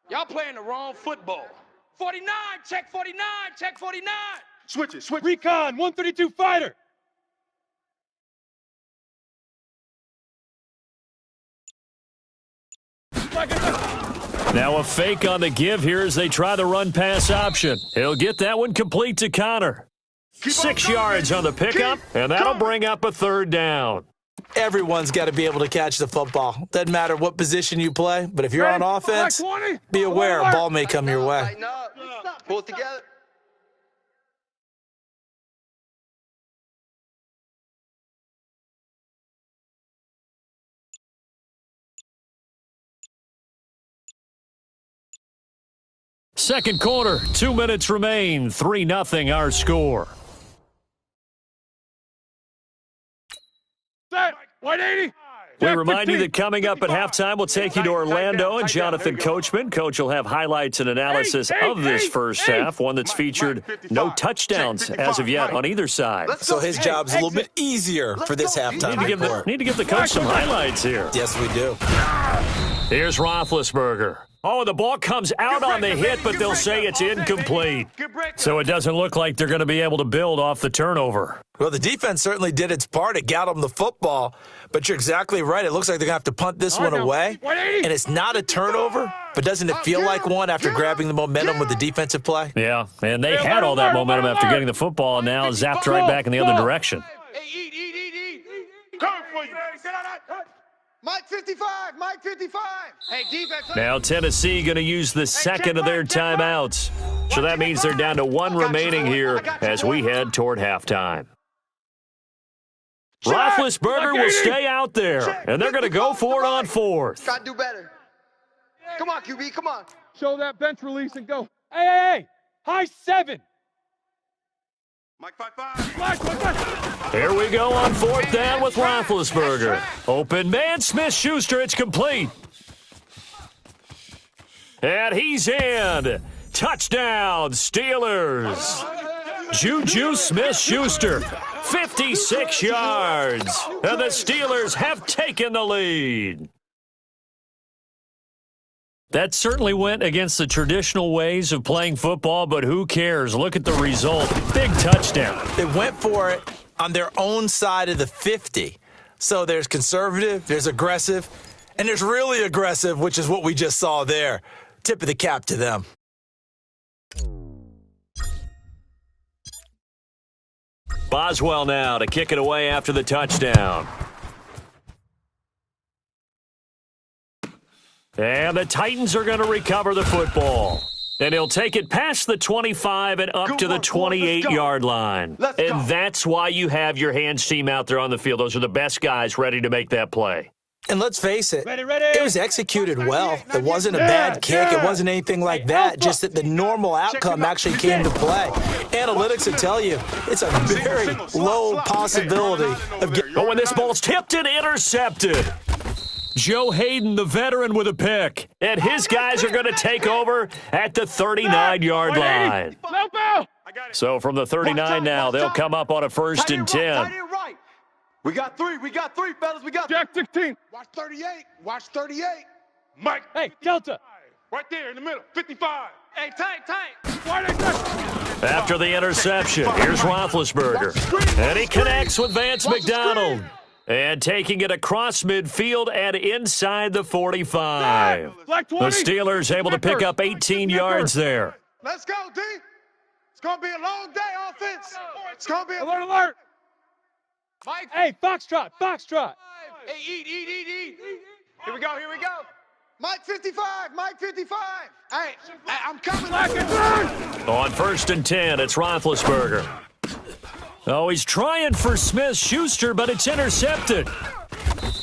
Y'all playing the wrong football. 49, check 49, check 49. Switch it. Recon, 132 fighter. Now a fake on the give here as they try the run-pass option. He'll get that one complete to Connor. 6 yards on the pickup, and that'll bring up a 3rd down. Everyone's got to be able to catch the football. Doesn't matter what position you play, but if you're on offense, be aware a ball may come your way. Pull it together. Second quarter, 2 minutes remain. 3-0 our score. Set. 180. We remind you that coming up at halftime, we'll take you to Orlando and Jonathan Coachman. Coach will have highlights and analysis of this first half, one that's featured no touchdowns as of yet on either side. So his job's a little bit easier for this halftime report. Need to give the coach some highlights here. Yes, we do. Here's Roethlisberger. Oh, the ball comes out on the hit, but they'll say it's incomplete. So it doesn't look like they're going to be able to build off the turnover. Well, the defense certainly did its part. It got them the football. But you're exactly right. It looks like they're going to have to punt this one away. And it's not a turnover, but doesn't it feel like one after grabbing the momentum with the defensive play? Yeah, and they had all that momentum after getting the football, and now zapped right back in the other direction. Hey, eat. Coming for you. Mike 55. Hey, defense. Now Tennessee going to use the second of their timeouts. So that means they're down to 1 remaining here as we head toward halftime. Roethlisberger will stay out there, and they're going to go for it on 4th. Got to do better. Come on, QB, come on. Show that bench release and go. Hey. High 7. Mike 5-5. Here we go on 4th down with Roethlisberger. Open man, Smith-Schuster, it's complete. And he's in. Touchdown, Steelers. Juju Smith-Schuster, 56 yards. And the Steelers have taken the lead. That certainly went against the traditional ways of playing football, but who cares? Look at the result. Big touchdown. They went for it on their own side of the 50. So there's conservative, there's aggressive, and there's really aggressive, which is what we just saw there. Tip of the cap to them. Boswell now to kick it away after the touchdown. And the Titans are going to recover the football. And he'll take it past the 25 and up to the 28-yard line. And that's why you have your hands team out there on the field. Those are the best guys ready to make that play. And let's face it, it was executed well. It wasn't a bad kick. It wasn't anything like that, just that the normal outcome actually came to play. Analytics will tell you it's a very low possibility of getting. But when this ball's tipped and intercepted, Joe Hayden, the veteran, with a pick. And his guys are going to take over at the 39-yard line. So from the 39 now, they'll come up on a 1st and 10. We got three, fellas. We got Jack 16. Watch 38. Watch 38. Mike. Hey, Delta. Right there in the middle. 55. Hey, tight. Why they touch? After the interception, here's Roethlisberger. And he connects with Vance McDonald. And taking it across midfield and inside the 45. The Steelers able to pick up 18 yards there. Let's go, D. It's going to be a long day, offense. It's going to be Alert. Mike. Hey, Foxtrot. Hey, eat. Here we go. Mike 55. Hey, I'm coming. On 1st and 10, it's Roethlisberger. Oh, he's trying for Smith-Schuster, but it's intercepted.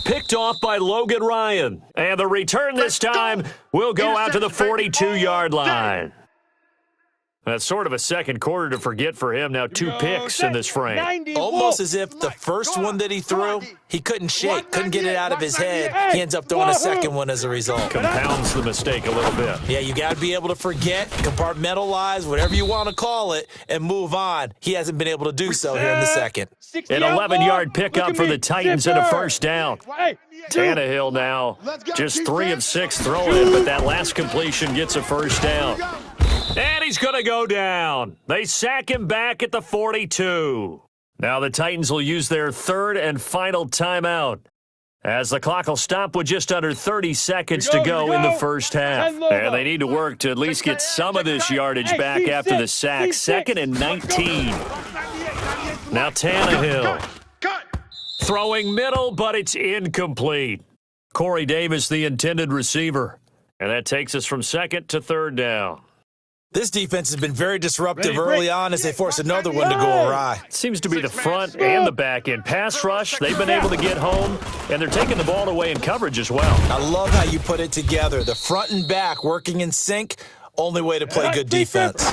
Picked off by Logan Ryan. And the return this time will go out to the 42-yard line. That's sort of a second quarter to forget for him. Now 2 picks in this frame. Almost as if the first one that he threw, he couldn't shake, couldn't get it out of his head. He ends up throwing a second one as a result. Compounds the mistake a little bit. Yeah, you got to be able to forget, compartmentalize, whatever you want to call it, and move on. He hasn't been able to do so here in the second. An 11-yard pickup for the Titans and a 1st down. Tannehill now just 3 of 6 throwing, but that last completion gets a 1st down. And he's going to go down. They sack him back at the 42. Now the Titans will use their 3rd and final timeout, as the clock will stop with just under 30 seconds to go in the first half. And they need to work to at least get some of this yardage back after the sack. 2nd and 19. Now Tannehill. Throwing middle, but it's incomplete. Corey Davis, the intended receiver. And that takes us from 2nd to 3rd down. This defense has been very disruptive early on as they force another one to go awry. It seems to be the front and the back end. Pass rush, they've been able to get home, and they're taking the ball away in coverage as well. I love how you put it together. The front and back working in sync, only way to play good defense.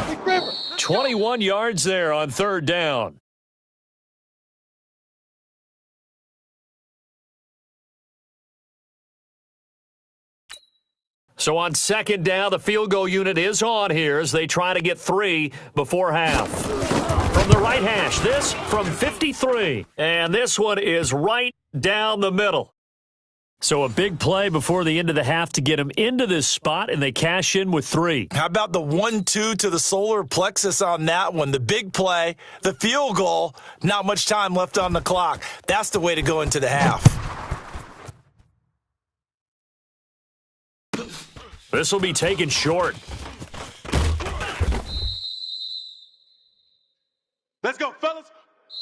21 yards there on 3rd down. So on 2nd down, the field goal unit is on here as they try to get 3 before half. From the right hash, this from 53. And this one is right down the middle. So a big play before the end of the half to get them into this spot, and they cash in with 3. How about the 1-2 to the solar plexus on that one? The big play, the field goal, not much time left on the clock. That's the way to go into the half. This will be taken short. Let's go, fellas.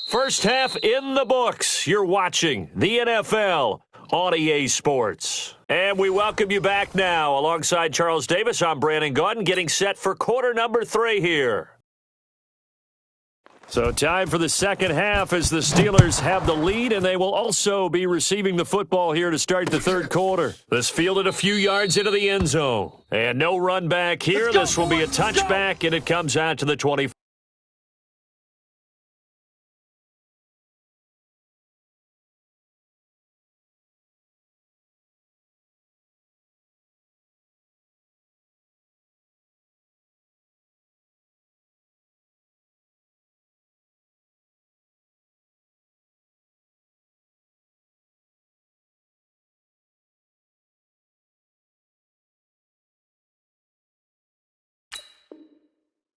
First half in the books. You're watching the NFL on EA Sports. And we welcome you back now. Alongside Charles Davis, I'm Brandon Gaudin, getting set for quarter number 3 here. So time for the second half as the Steelers have the lead, and they will also be receiving the football here to start the 3rd quarter. This fielded a few yards into the end zone. And no run back here. This will be a touchback, and it comes out to the 25.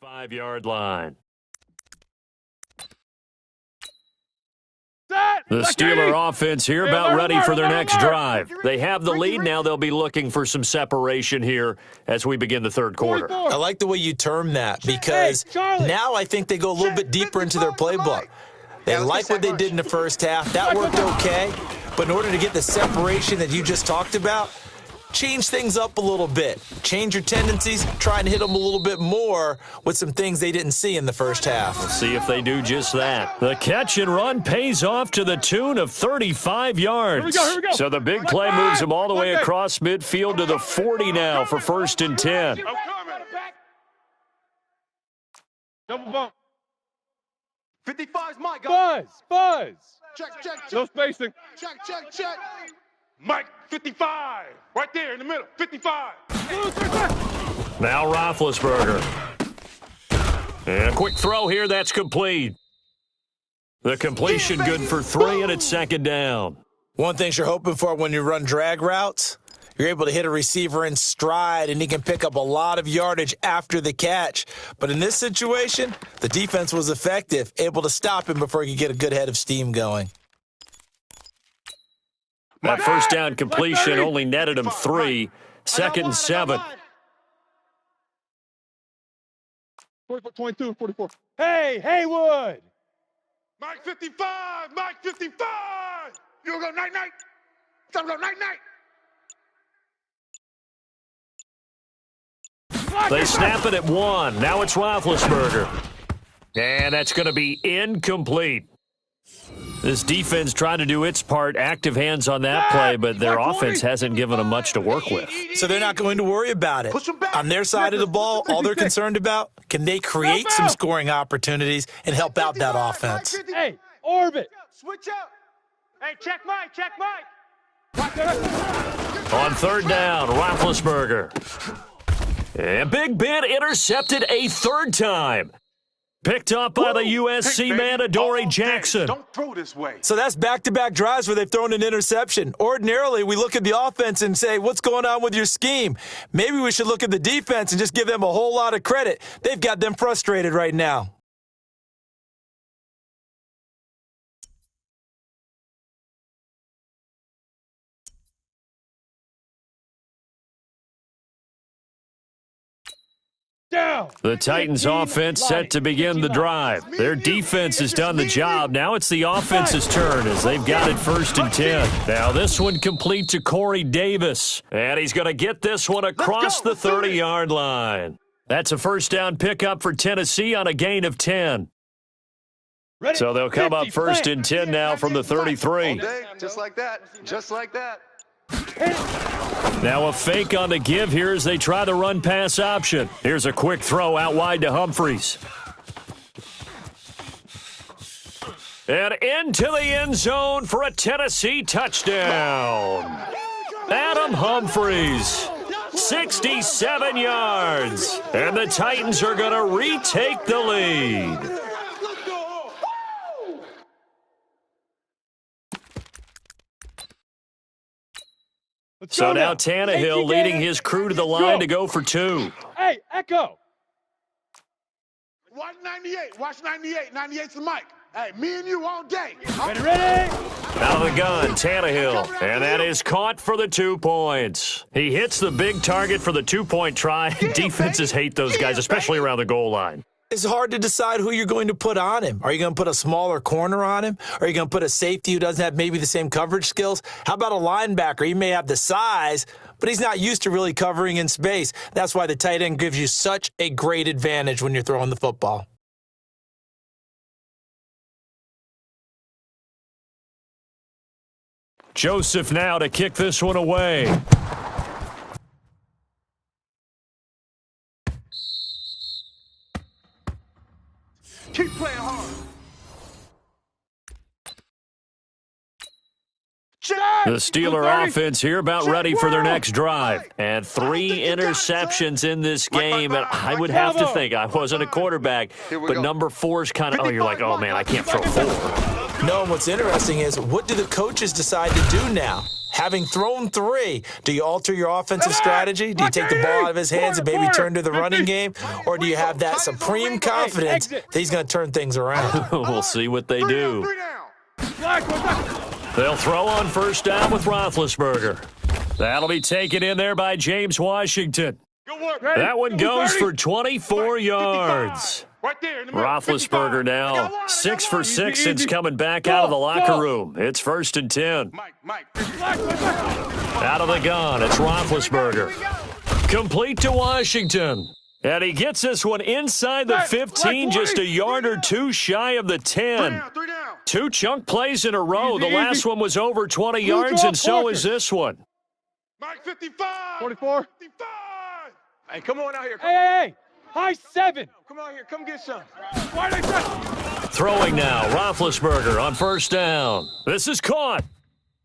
5-yard line. Set. The Steeler offense here about ready for their next drive. They have the lead now. They'll be looking for some separation here as we begin the third quarter. I like the way you term that because now I think they go a little bit deeper into their playbook. They like what they did in the first half. That worked okay. But in order to get the separation that you just talked about, change things up a little bit. Change your tendencies. Try and hit them a little bit more with some things they didn't see in the first half. Let's see if they do just that. The catch and run pays off to the tune of 35 yards. Here we go. So the big play moves them all the way across midfield to the 40 now for 1st and 10. Double bump. 55's Mike. Go. Buzz. Check. No spacing. Check. Mike, 55. Right there in the middle. 55. Now Roethlisberger. And a quick throw here. That's complete. The completion good for 3, and it's 2nd down. One thing you're hoping for when you run drag routes, you're able to hit a receiver in stride, and he can pick up a lot of yardage after the catch. But in this situation, the defense was effective, able to stop him before he could get a good head of steam going. That first down completion only netted him 3. 2nd and 7. 44, 22, 44. Hey, Haywood. Mike, 55. Mike, 55. You gonna go night-night? Time to go night-night. They snap it at 1. Now it's Roethlisberger. And that's going to be incomplete. This defense trying to do its part, active hands on that play, but their offense hasn't given them much to work with. So they're not going to worry about it. On their side of the ball, all they're concerned about, can they create some scoring opportunities and help out that offense? Hey, orbit. Switch out. Hey, check Mike. On 3rd down, Roethlisberger. And Big Ben intercepted a 3rd time. Picked up by the USC man, Adoree Jackson. Don't throw this way. So that's back-to-back drives where they've thrown an interception. Ordinarily, we look at the offense and say, what's going on with your scheme? Maybe we should look at the defense and just give them a whole lot of credit. They've got them frustrated right now. Down. The Titans offense set to begin the drive. Their defense has done the job. Now it's the offense's turn as they've got it 1st and 10. Now this one complete to Corey Davis. And he's going to get this one across the 30-yard line. That's a 1st down pickup for Tennessee on a gain of 10. So they'll come up 1st and 10 now from the 33. Just like that. Now a fake on the give here as they try the run-pass option. Here's a quick throw out wide to Humphries. And into the end zone for a Tennessee touchdown. Adam Humphries, 67 yards. And the Titans are going to retake the lead. So now Tannehill leading his crew to the line to go for 2. Hey, Echo. Watch 98. Watch 98. 98's the mic. Hey, me and you all day. Ready? Out of the gun, Tannehill. And that is caught for the 2 points. He hits the big target for the 2-point try. Defenses hate those guys, especially around the goal line. It's hard to decide who you're going to put on him. Are you going to put a smaller corner on him? Are you going to put a safety who doesn't have maybe the same coverage skills? How about a linebacker? He may have the size, but he's not used to really covering in space. That's why the tight end gives you such a great advantage when you're throwing the football. Joseph now to kick this one away. Keep playing hard. The Steeler offense here about ready for their next drive. And 3 interceptions in this game. And I would have to think, I wasn't a quarterback, but number 4's kind of, you're like, oh, man, I can't throw 4. No, and what's interesting is, what do the coaches decide to do now? Having thrown 3, do you alter your offensive strategy? Do you take the ball out of his hands and maybe turn to the running game? Or do you have that supreme confidence that he's going to turn things around? We'll see what they do. 3 down. They'll throw on first down with Roethlisberger. That'll be taken in there by James Washington. Good work. That one goes for 24 yards. Right there in the middle. Roethlisberger 55. now 6 for 6 since coming back out of the locker room. It's 1st and 10. Mike. Out of the gun, it's Roethlisberger. Complete to Washington. And he gets this one inside the 15, just a yard or two shy of the 10. 3 down. 2 chunk plays in a row. The last one was over 20 yards, and so is this one. Mike 55. 24. 55. Hey, come on out here. Hey. High 7. Come out here. Come get some. Why they say? Throwing now, Roethlisberger on first down. This is caught.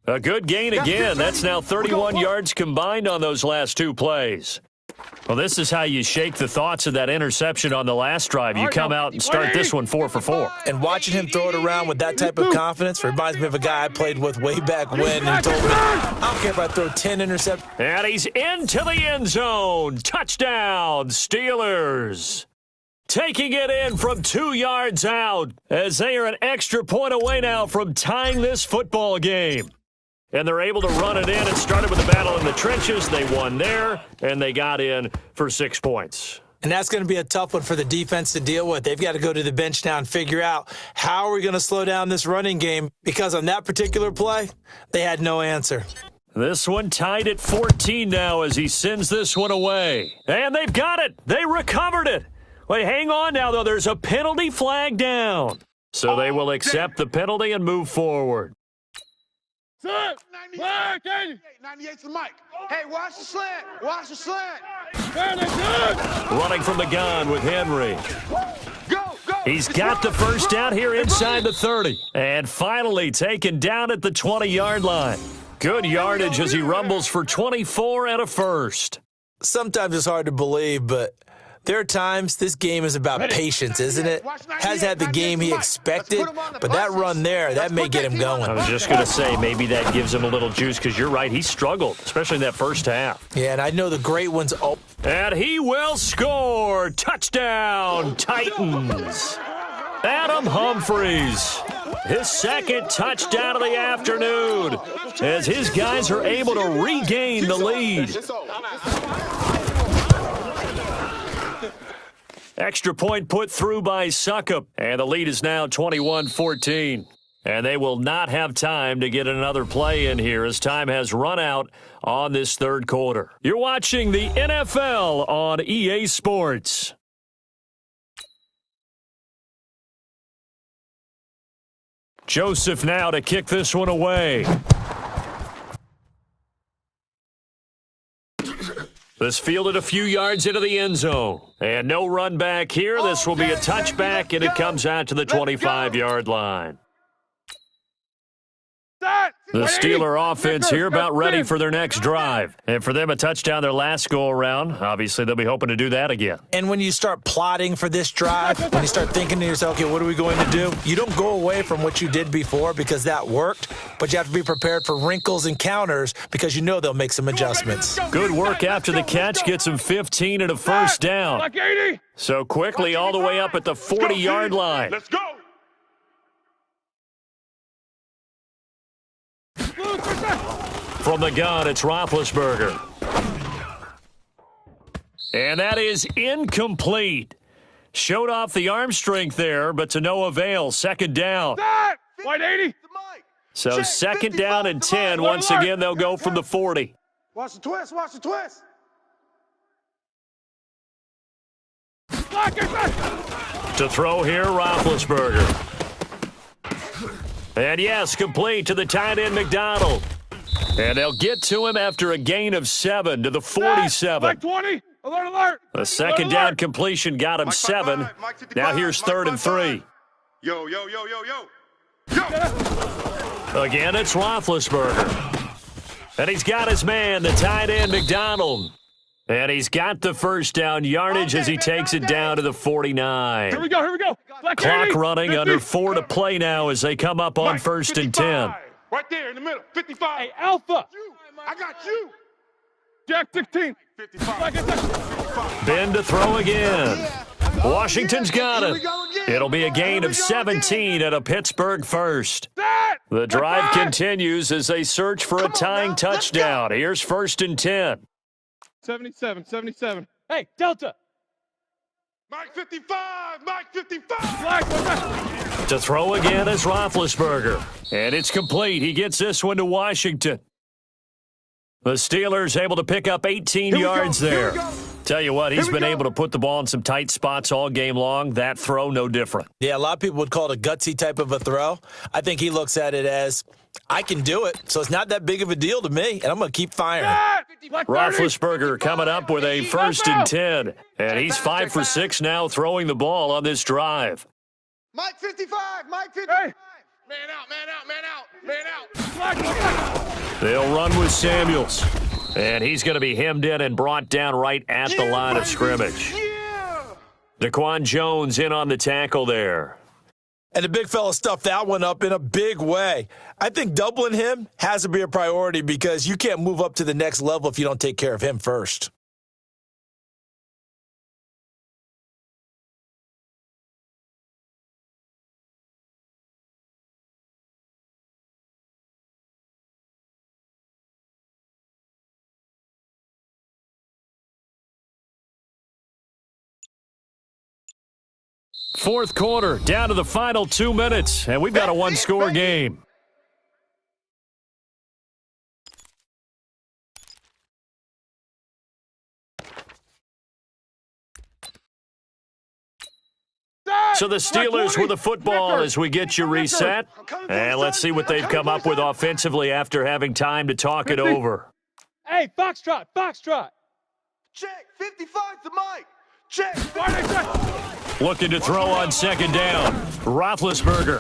A good gain again. That's now 31 yards combined on those last 2 plays. Well, this is how you shake the thoughts of that interception on the last drive. You come out and start this one 4 for 4. And watching him throw it around with that type of confidence reminds me of a guy I played with way back when and told me, I don't care if I throw 10 interceptions. And he's into the end zone. Touchdown, Steelers. Taking it in from 2 yards out as they are an extra point away now from tying this football game. And they're able to run it in. It started with a battle in the trenches. They won there, and they got in for 6 points. And that's going to be a tough one for the defense to deal with. They've got to go to the bench now and figure out how are we going to slow down this running game, because on that particular play, they had no answer. This one tied at 14 now as he sends this one away. And they've got it. They recovered it. Wait, hang on now, though. There's a penalty flag down. So they will accept the penalty and move forward. 98 to Mike. Hey, watch the slant. Watch the slant. Running from the gun with Henry. Go. He's got the first down here inside the 30. And finally taken down at the 20-yard line. Good yardage as he rumbles for 24 and a first. Sometimes it's hard to believe, but there are times this game is about patience, isn't it? Has had the game he expected, but that run there, that may get him going. I was just going to say, maybe that gives him a little juice, because you're right, he struggled, especially in that first half. Yeah, and I know the great ones. Oh. And he will score. Touchdown, Titans. Adam Humphries, his second touchdown of the afternoon, as his guys are able to regain the lead. Extra point put through by Suckup, and the lead is now 21-14. And they will not have time to get another play in here as time has run out on this third quarter. You're watching the NFL on EA Sports. Joseph now to kick this one away. This fielded a few yards into the end zone. And no run back here. This will be a touchback, and it comes out to the 25-yard line. The Steeler offense here about ready for their next drive. And for them, a touchdown their last go-around. Obviously, they'll be hoping to do that again. And when you start plotting for this drive, when you start thinking to yourself, okay, what are we going to do? You don't go away from what you did before because that worked, but you have to be prepared for wrinkles and counters because you know they'll make some adjustments. Good work after the catch. Gets him 15 and a first down. So quickly all the way up at the 40-yard line. Let's go. From the gun, it's Roethlisberger. And that is incomplete. Showed off the arm strength there, but to no avail. Second down. White 80. So second down and 10. Once again, they'll go from the 40. Watch the twist. Watch the twist. To throw here, Roethlisberger. And yes, complete to the tight end, McDonald. And they'll get to him after a gain of 7 to the 47. Mike 20. Alert, alert. The second down completion got him 7. Now here's 3rd and 3. Yo. Again, it's Roethlisberger. And he's got his man, the tight end, McDonald. And he's got the first down yardage as he takes it down to the 49. Here we go. Black Clock 80. running, under 4 to play now as they come up on 1st and 10. Right there in the middle. 55. Hey, Alpha. You. I got you. Jack 16. 55. Ben to throw again. Washington's got it. It'll be a gain of 17 at a Pittsburgh first. The drive continues as they search for a tying touchdown. Here's 1st and 10. 77. Hey, Delta. Mike 55. Mike 55. Flag. To throw again is Roethlisberger. And it's complete. He gets this one to Washington. The Steelers able to pick up 18 yards there. Tell you what, he's been able to put the ball in some tight spots all game long. That throw, no different. Yeah, a lot of people would call it a gutsy type of a throw. I think he looks at it as, I can do it, so it's not that big of a deal to me, and I'm going to keep firing. Roethlisberger coming up with a 1st and 10. And he's 5 for 6 now throwing the ball on this drive. Mike 55. Mike 55. Hey. Man out. They'll run with Samuels. And he's going to be hemmed in and brought down right at the line of scrimmage. Daquan Jones in on the tackle there. And the big fella stuffed that one up in a big way. I think doubling him has to be a priority because you can't move up to the next level if you don't take care of him first. Fourth quarter, down to the final 2 minutes, and we've got a one-score game. So the Steelers with the football as we get you reset. And let's see what they've come up with offensively after having time to talk it over. Hey, Foxtrot. Check. 55 to Mike. Check. Looking to throw on 2nd down. Roethlisberger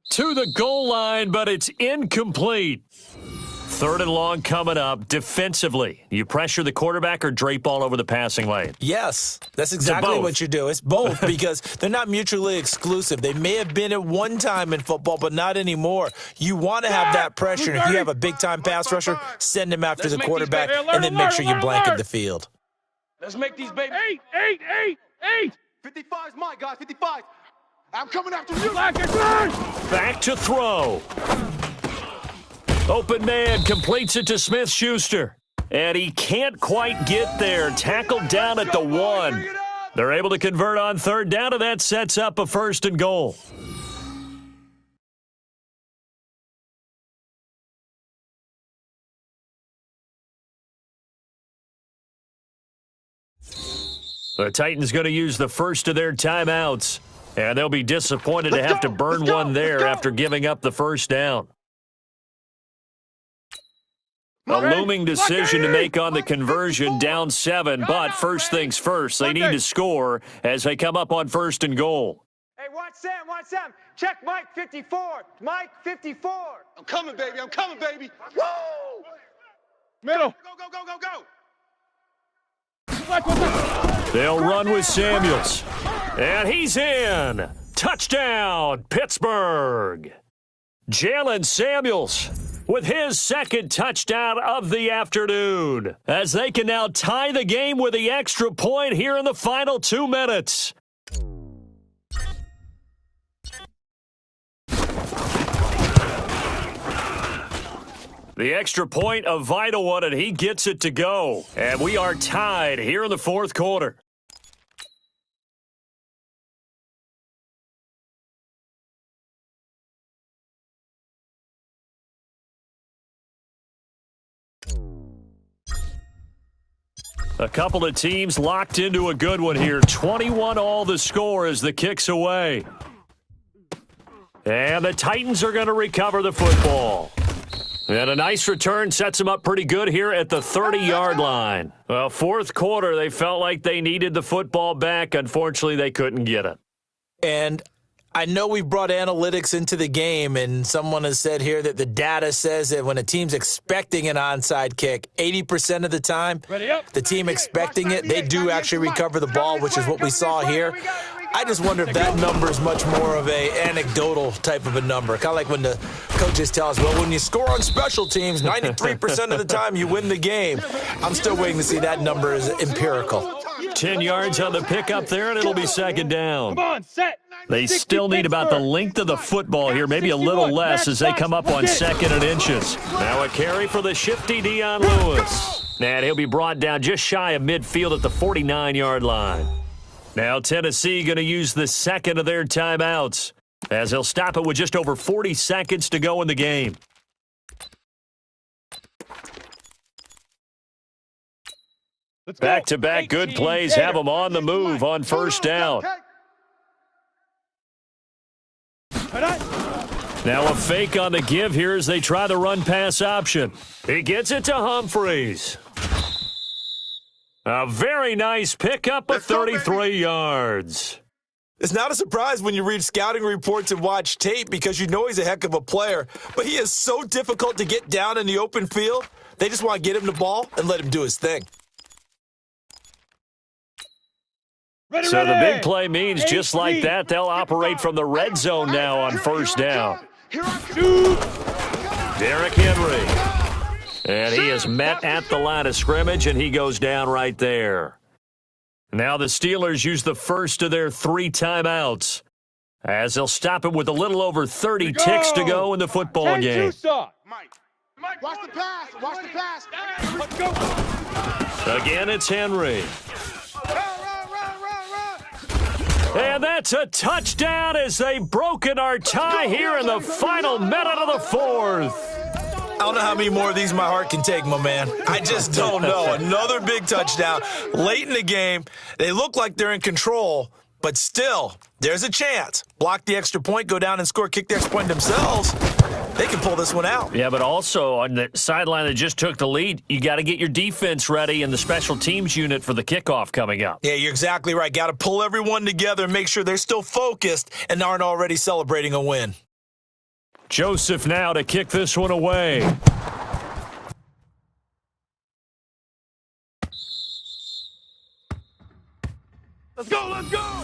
to the goal line, but it's incomplete. 3rd and long coming up. Defensively, you pressure the quarterback or drape all over the passing lane? Yes, that's exactly what you do. It's both because they're not mutually exclusive. They may have been at one time in football, but not anymore. You want to have that pressure. If you have a big-time pass rusher, send him after the quarterback and then make sure you blanket the field. Let's make these babies. 8. 55's Mike, guys. 55. I'm coming after you. Back to throw. Open man completes it to Smith-Schuster. And he can't quite get there. Tackled down at the 1. They're able to convert on 3rd down, and that sets up a 1st and goal. The Titans going to use the first of their timeouts, and they'll be disappointed to have to burn one there after giving up the 1st down. A looming decision to make on the conversion, down 7, but first things first, they need to score as they come up on 1st and goal. Hey, watch Sam. Check Mike 54. Mike 54. I'm coming, baby. Woo! Middle. Go. They'll run with Samuels. And he's in. Touchdown, Pittsburgh. Jalen Samuels with his 2nd touchdown of the afternoon, as they can now tie the game with the extra point here in the final 2 minutes. The extra point, a vital one, and he gets it to go. And we are tied here in the 4th quarter. A couple of teams locked into a good one here. 21 all the score as the kick's away. And the Titans are going to recover the football. And a nice return sets them up pretty good here at the 30-yard line. Well, 4th quarter, they felt like they needed the football back. Unfortunately, they couldn't get it. And I know we brought analytics into the game, and someone has said here that the data says that when a team's expecting an onside kick, 80% of the time, the team expecting it, they do actually recover the ball, which is what we saw here. I just wonder if that number is much more of a anecdotal type of a number. Kind of like when the coaches tell us, well, when you score on special teams, 93% of the time you win the game. I'm still waiting to see that number is empirical. 10 yards on the pickup there, and it'll be second down. Come on, set. They still need about the length of the football here, maybe a little less as they come up on second and inches. Now a carry for the shifty Dion Lewis. And he'll be brought down just shy of midfield at the 49-yard line. Now Tennessee going to use the second of their timeouts as they'll stop it with just over 40 seconds to go in the game. Back-to-back good plays have them on the move on first down. Now a fake on the give here as they try the run-pass option. He gets it to Humphreys. A very nice pickup of 33 yards. It's not a surprise when you read scouting reports and watch tape because you know he's a heck of a player, but he is so difficult to get down in the open field. They just want to get him the ball and let him do his thing. So the big play means just like that, they'll operate from the red zone now on first down. Derrick Henry. And he is met at the line of scrimmage, and he goes down right there. Now the Steelers use the first of their 3 timeouts as they'll stop it with a little over 30 ticks to go in the football game. Mike, watch the pass. Watch the pass. Let's go. Again, it's Henry. And that's a touchdown as they've broken our tie here in the final minute of the fourth. I don't know how many more of these my heart can take, my man. I just don't know. Another big touchdown late in the game. They look like they're in control, but still, there's a chance. Block the extra point, go down and score, kick the extra point themselves. They can pull this one out. Yeah, but also on the sideline that just took the lead, you got to get your defense ready and the special teams unit for the kickoff coming up. Yeah, you're exactly right. Got to pull everyone together and make sure they're still focused and aren't already celebrating a win. Joseph now to kick this one away. Let's go, let's go!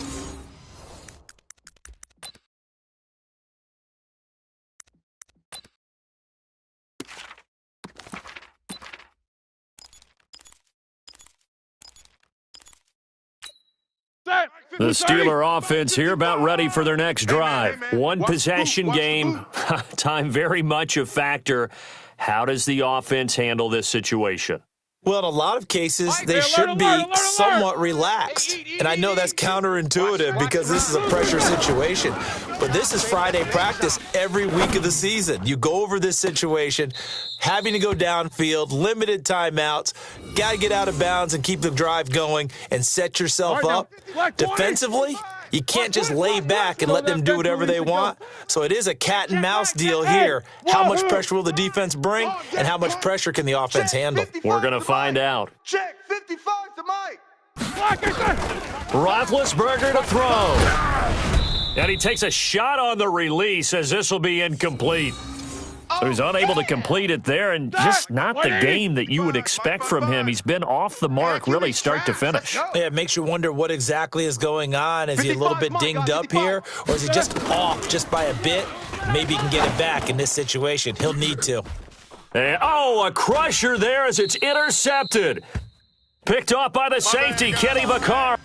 The Steeler offense here about ready for their next drive. One possession game. Time very much a factor. How does the offense handle this situation? Well, in a lot of cases, they should be somewhat relaxed. And I know that's counterintuitive because this is a pressure situation. But this is Friday practice every week of the season. You go over this situation, having to go downfield, limited timeouts, got to get out of bounds and keep the drive going and set yourself up. Defensively, you can't just lay back and let them do whatever they want. So it is a cat and mouse deal here. How much pressure will the defense bring and how much pressure can the offense handle? We're going to find out. Check 55 to Mike. Roethlisberger to throw. And he takes a shot on the release as this will be incomplete. So he's unable to complete it there, and just not the game that you would expect from him. He's been off the mark really start to finish. Yeah, it makes you wonder what exactly is going on. Is he a little bit dinged up here, or is he just off just by a bit? Maybe he can get it back in this situation. He'll need to. And, a crusher there as it's intercepted. Picked off by the safety, Kenny Vaccaro.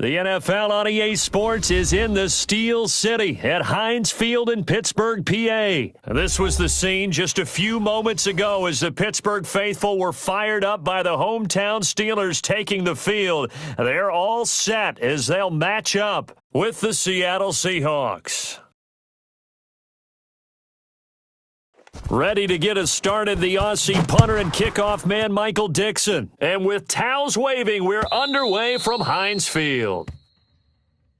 The NFL on EA Sports is in the Steel City at Heinz Field in Pittsburgh, PA. This was the scene just a few moments ago as the Pittsburgh faithful were fired up by the hometown Steelers taking the field. They're all set as they'll match up with the Seattle Seahawks. Ready to get us started, the Aussie punter and kickoff man, Michael Dixon. And with towels waving, we're underway from Heinz Field.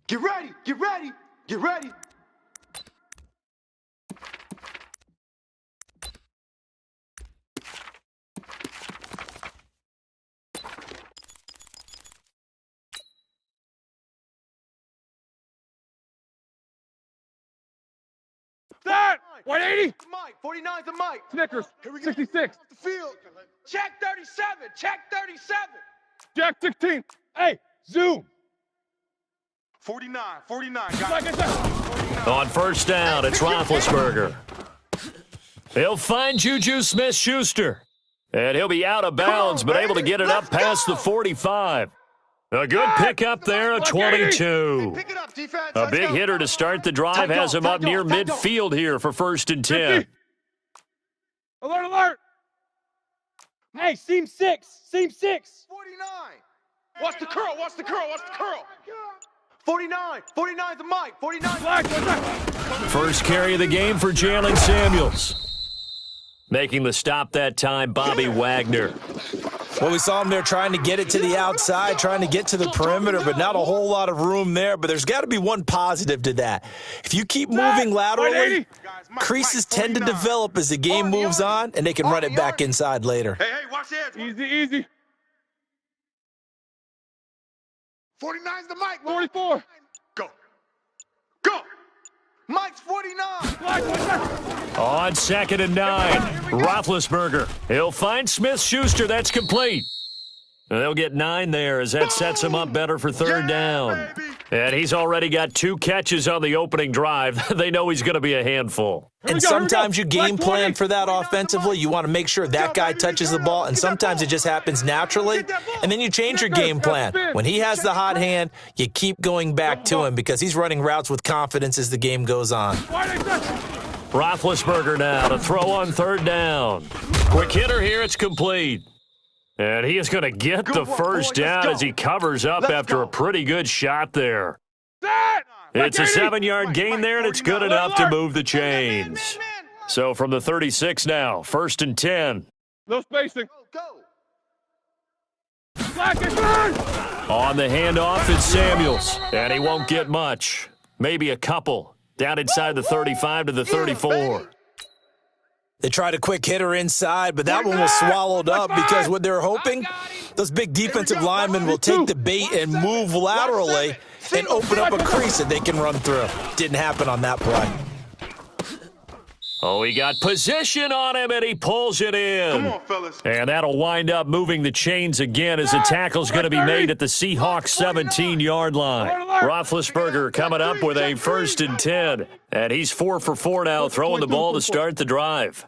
Get ready, get ready, get ready. Start! 180! Mike, 49's a Mike. Snickers, 66. The field. Check 37. Check 37. Jack 16. Hey, zoom. 49, 49. Like I said. On first down, it's Roethlisberger. He'll find Juju Smith-Schuster. And he'll be out of bounds, but able to get it up past the 45. A good pickup there, a 22. Pick it up, defense. A big hitter to start the drive has him up near midfield here for 1st and 10. Alert, alert. Hey, seam 6. Seam 6. 49. Watch the curl. Watch the curl. Watch the curl. 49. 49's a Mike. 49. First carry of the game for Jalen Samuels. Making the stop that time, Bobby Wagner. Well, we saw him there trying to get it to the outside, trying to get to the perimeter, but not a whole lot of room there. But there's got to be one positive to that. If you keep moving laterally, creases tend to develop as the game moves on, and they can run it back inside later. Hey, watch the edge. Easy, easy. 49's the Mike. 44. Go. Go. Mike's 49. On 2nd and 9, Roethlisberger. He'll find Smith-Schuster. That's complete. And they'll get 9 there as that sets him up better for 3rd down. And he's already got 2 catches on the opening drive. They know he's going to be a handful. And sometimes you game plan for that offensively. You want to make sure that guy touches the ball, and sometimes it just happens naturally. And then you change your game plan. When he has the hot hand, you keep going back to him because he's running routes with confidence as the game goes on. Roethlisberger now to throw on 3rd down. Quick hitter here, it's complete. And he is going to get the first down as he covers up after a pretty good shot there. It's a 7-yard gain there, and it's good enough to move the chains. So from the 36 now, 1st and 10. No spacing. On the handoff, it's Samuels, and he won't get much. Maybe a couple. Down inside the 35 to the 34. They tried a quick hitter inside, but that one was swallowed up because what they're hoping, those big defensive linemen will take the bait and move laterally and open up a crease that they can run through. Didn't happen on that play. Oh, he got position on him, and he pulls it in. Come on, fellas. And that'll wind up moving the chains again as the tackle's going to be made at the Seahawks 17-yard line. Roethlisberger coming up with a 1st and 10. And he's 4 for 4 now, throwing the ball to start the drive.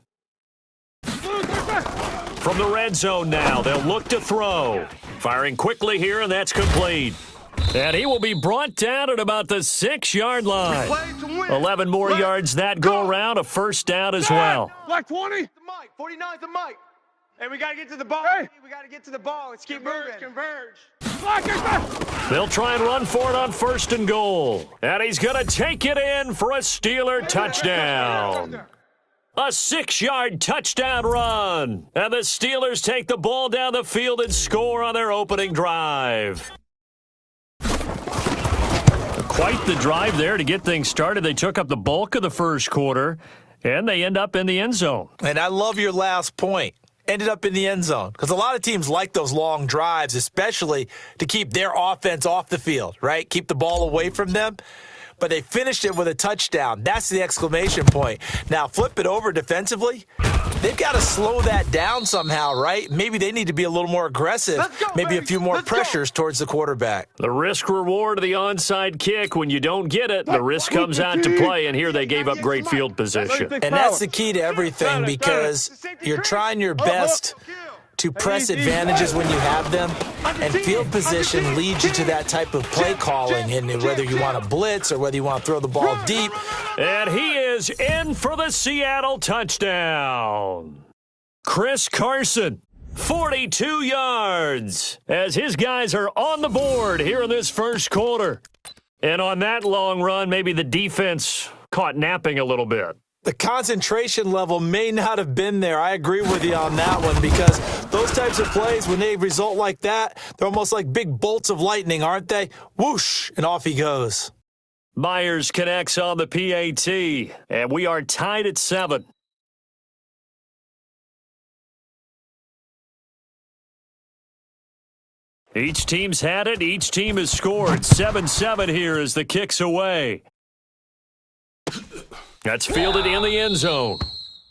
From the red zone now, they'll look to throw. Firing quickly here, and that's complete. And he will be brought down at about the 6-yard line. 11 more yards that go around, a 1st down as well. Black 20. 49's the Mike. Hey, we got to get to the ball. Hey. We got to get to the ball. Let's keep moving. Converge. They'll try and run for it on 1st and goal. And he's going to take it in for a Steeler touchdown. A 6-yard touchdown run. And the Steelers take the ball down the field and score on their opening drive. Quite the drive there to get things started. They took up the bulk of the first quarter, and they end up in the end zone. And I love your last point. Ended up in the end zone. Because a lot of teams like those long drives, especially to keep their offense off the field, right? Keep the ball away from them. But they finished it with a touchdown. That's the exclamation point. Now, flip it over defensively. They've got to slow that down somehow, right? Maybe they need to be a little more aggressive. Maybe a few more pressures towards the quarterback. The risk-reward of the onside kick. When you don't get it, the risk comes out to play, and here they gave up great field position. And that's the key to everything because you're trying your best to press advantages when you have them, and field position leads you to that type of play calling, and whether you want to blitz or whether you want to throw the ball deep. And he is in for the Seattle touchdown. Chris Carson, 42 yards, as his guys are on the board here in this first quarter. And on that long run, maybe the defense caught napping a little bit. The concentration level may not have been there. I agree with you on that one, because those types of plays, when they result like that, they're almost like big bolts of lightning, aren't they? Whoosh, and off he goes. Myers connects on the PAT, and we are tied at 7. Each team's had it. Each team has scored. 7-7 here as the kick's away. That's fielded in the end zone.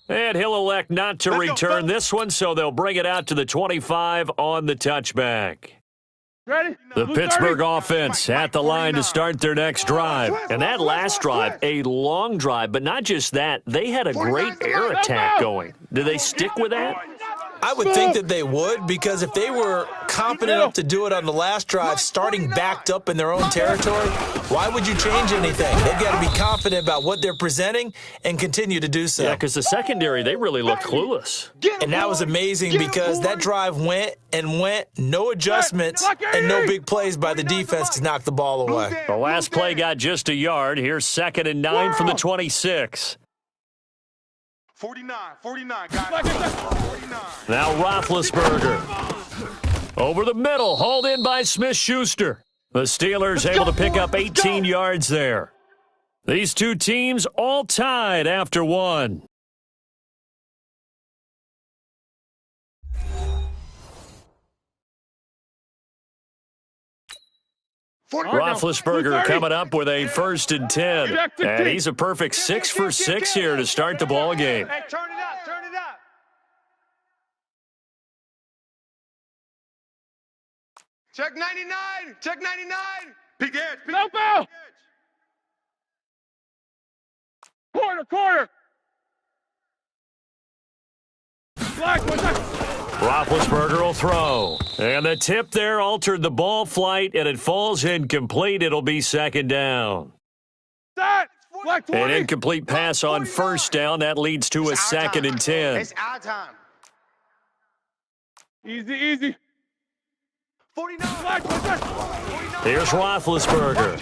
And he'll elect not to return this one, so they'll bring it out to the 25 on the touchback. Ready? The Pittsburgh offense at the line to start their next drive. And that last drive, a long drive, but not just that. They had a great air attack going. Do they stick with that? I would think that they would, because if they were confident enough to do it on the last drive, starting backed up in their own territory, why would you change anything? They've got to be confident about what they're presenting and continue to do so. Yeah, because the secondary, they really look clueless. And that was amazing, because that drive went and went, no adjustments, and no big plays by the defense to knock the ball away. The last play got just a yard. Here's 2nd and 9 from the 26. 49, guys. 49. Now Roethlisberger. Over the middle, hauled in by Smith-Schuster. The Steelers able to pick up 18 yards there. These two teams all tied after one. Roethlisberger coming up with a 1st and 10. And he's a perfect 6 for 6 here to start the ball game. Hey, turn it up, turn it up. Check 99. Check 99. Peek edge. Peek No foul. Quarter. Black, what's that? Roethlisberger will throw. And the tip there altered the ball flight, and it falls incomplete. It'll be 2nd down. Black 20. An incomplete pass on 1st down. That leads to a 2nd and 10. It's our time. Easy. 49. Black, what's that? Here's Roethlisberger.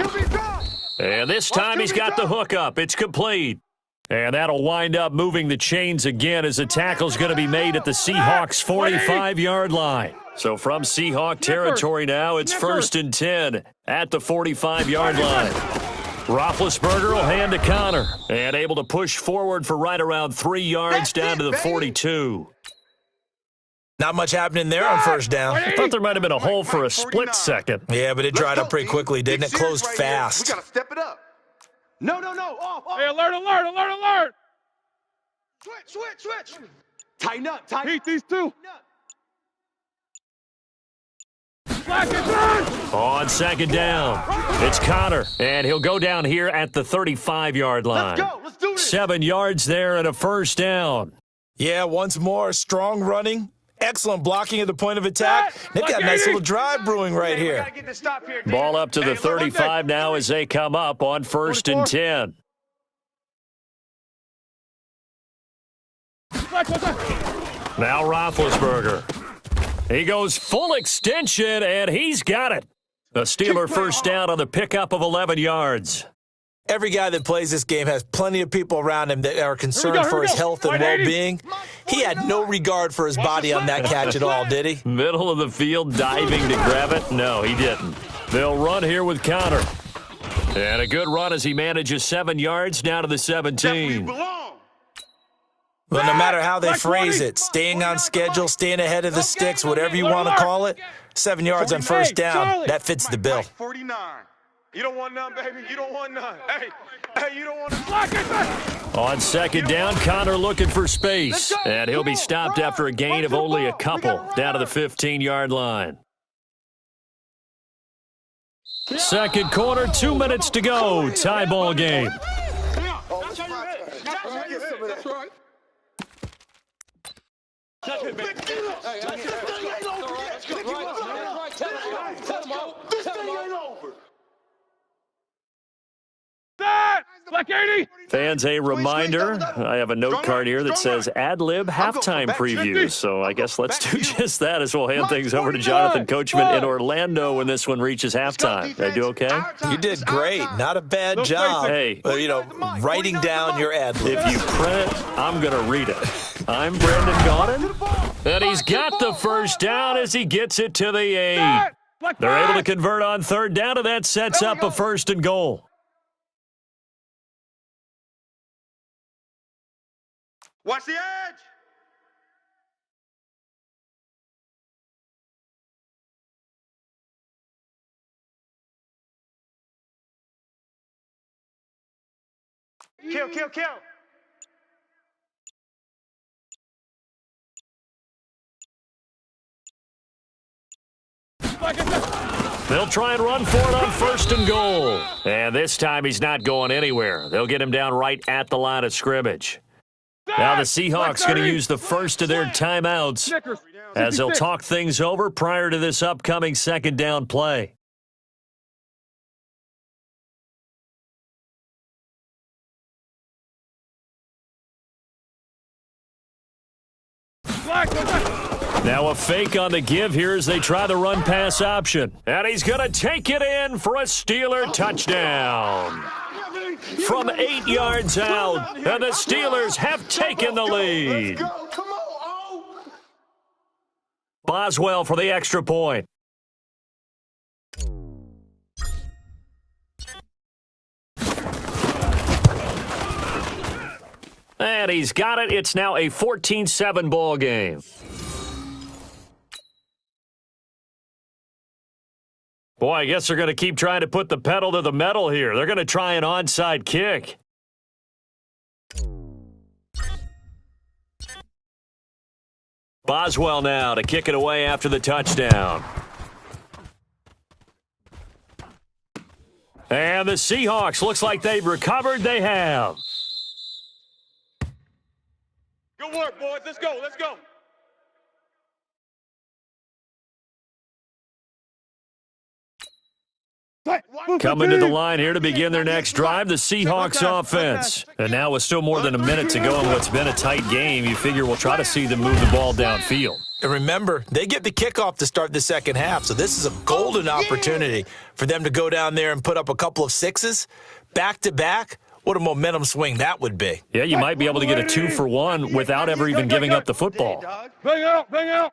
And this time he's got the hook up. It's complete. And that'll wind up moving the chains again as the tackle's going to be made at the Seahawks' 45-yard line. So from Seahawk territory now, it's 1st and 10 at the 45-yard line. Roethlisberger will hand to Connor, and able to push forward for right around 3 yards down to the 42. Not much happening there on 1st down. I thought there might have been a hole for a split second. Yeah, but it dried up pretty quickly, didn't it? Closed fast. We got to step it up. No. Off. Hey, alert. Switch. Tighten up. Beat these two. Black and turn. On 2nd down, it's Connor, and he'll go down here at the 35-yard line. Let's do this. 7 yards there and a 1st down. Yeah, once more, strong running, excellent blocking at the point of attack. They've got a nice little drive brewing right We here. gotta get the stop here. Ball up to the 35 now as they come up on 1st and 10. Black, what's that? Now Roethlisberger. He goes full extension, and he's got it. The Steeler 1st down on the pickup of 11 yards. Every guy that plays this game has plenty of people around him that are concerned for his health and well-being. He had no regard for his body on that catch at all, did he? Middle of the field, diving to grab it? No, he didn't. They'll run here with Connor. And a good run as he manages 7 yards down to the 17. Well, no matter how they phrase it, staying on schedule, staying ahead of the sticks, whatever you want to call it, 7 yards on 1st down, that fits the bill. 49. You don't want none, baby. You don't want none. Hey, you don't want none. On 2nd down, Connor looking for space. And he'll be stopped after a gain of only a couple down to the 15-yard line. 2nd quarter, 2 minutes to go. Tie ball game. Touch it, man. Hey, This thing ain't over yet. That's right. Tell him all. This thing ain't over. That! Black 80! Fans, a reminder, I have a note card here that says ad-lib halftime preview, so I guess let's do just that as we'll hand things over to Jonathan Coachman in Orlando when this one reaches halftime. Did I do okay? You did great. Not a bad job. Hey. Writing down your ad-lib. If you print it, I'm going to read it. I'm Brendan Gaudin, and he's got the first down as he gets it to the 8. They're able to convert on third down, and that sets up a 1st and goal. Watch the edge. Kill. They'll try and run for it on 1st and goal. And this time he's not going anywhere. They'll get him down right at the line of scrimmage. Now the Seahawks going to use the first of their timeouts as they'll talk things over prior to this upcoming 2nd down play. Now a fake on the give here as they try the run-pass option. And he's going to take it in for a Steeler touchdown. From 8 yards out, and the Steelers have taken the lead. Let's go. Come on, Boswell for the extra point. And he's got it. It's now a 14-7 ball game. Boy, I guess they're going to keep trying to put the pedal to the metal here. They're going to try an onside kick. Boswell now to kick it away after the touchdown. And the Seahawks, looks like they've recovered. They have. Good work, boys. Let's go. Coming to the line here to begin their next drive, the Seahawks offense. And now with still more than a minute to go in what's been a tight game, you figure we'll try to see them move the ball downfield. And remember, they get the kickoff to start the second half, so this is a golden opportunity for them to go down there and put up a couple of sixes back-to-back. What a momentum swing that would be. Yeah, you might be able to get a 2-for-1 without ever even giving up the football. Bang out, bam.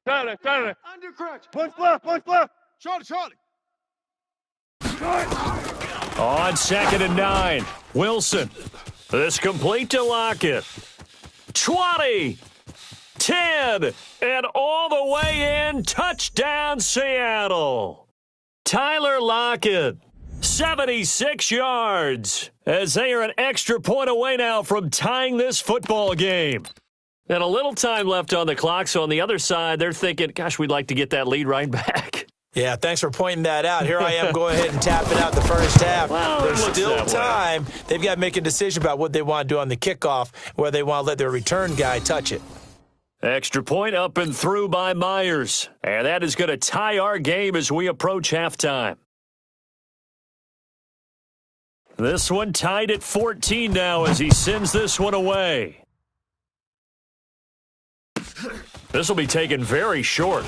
Saturday. Undercrunch. Punch left. Charlie. On 2nd and 9, Wilson. This complete to Lockett. 20, 10, and all the way in. Touchdown, Seattle. Tyler Lockett, 76 yards, as they are an extra point away now from tying this football game. And a little time left on the clock, so on the other side, they're thinking, gosh, we'd like to get that lead right back. Yeah, thanks for pointing that out. Here I am going ahead and tapping out the first half. Well, there's still time. They've got to make a decision about what they want to do on the kickoff, whether they want to let their return guy touch it. Extra point up and through by Myers. And that is going to tie our game as we approach halftime. This one tied at 14 now as he sends this one away. This will be taken very short.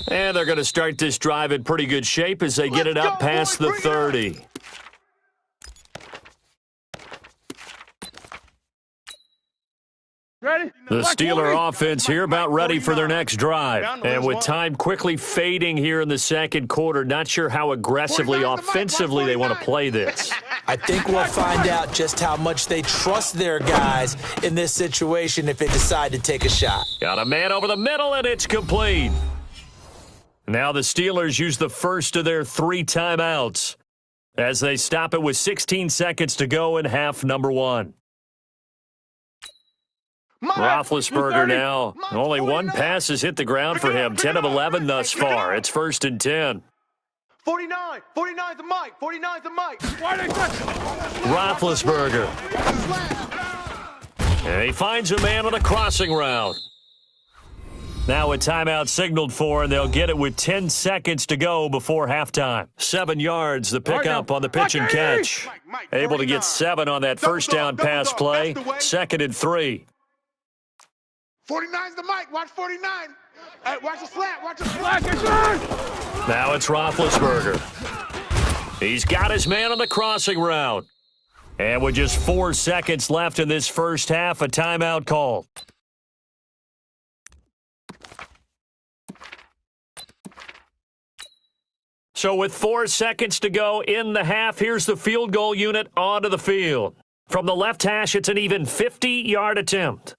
And they're going to start this drive in pretty good shape as they get it up past the 30. Ready? The Steeler offense here about ready for their next drive. And with time quickly fading here in the second quarter, not sure how aggressively, offensively they want to play this. I think we'll find out just how much they trust their guys in this situation if they decide to take a shot. Got a man over the middle, and it's complete. Now the Steelers use the first of their 3 timeouts as they stop it with 16 seconds to go in half number 1. Roethlisberger now. Only one pass has hit the ground for him. 10 of 11 thus far. It's 1st and 10. 49. 49's the mic. 49's the mic. Why they touch? Roethlisberger. And he finds a man on a crossing route. Now a timeout signaled for, and they'll get it with 10 seconds to go before halftime. 7 yards, the pickup on the pitch and catch. Able to get 7 on that first down pass play. 2nd and 3. 49's the mic. Watch 49. Hey, watch the slant. Watch the Black slant. and shine. Now it's Roethlisberger. He's got his man on the crossing route. And with just 4 seconds left in this first half, a timeout called. So with 4 seconds to go in the half, here's the field goal unit onto the field. From the left hash, it's an even 50-yard attempt.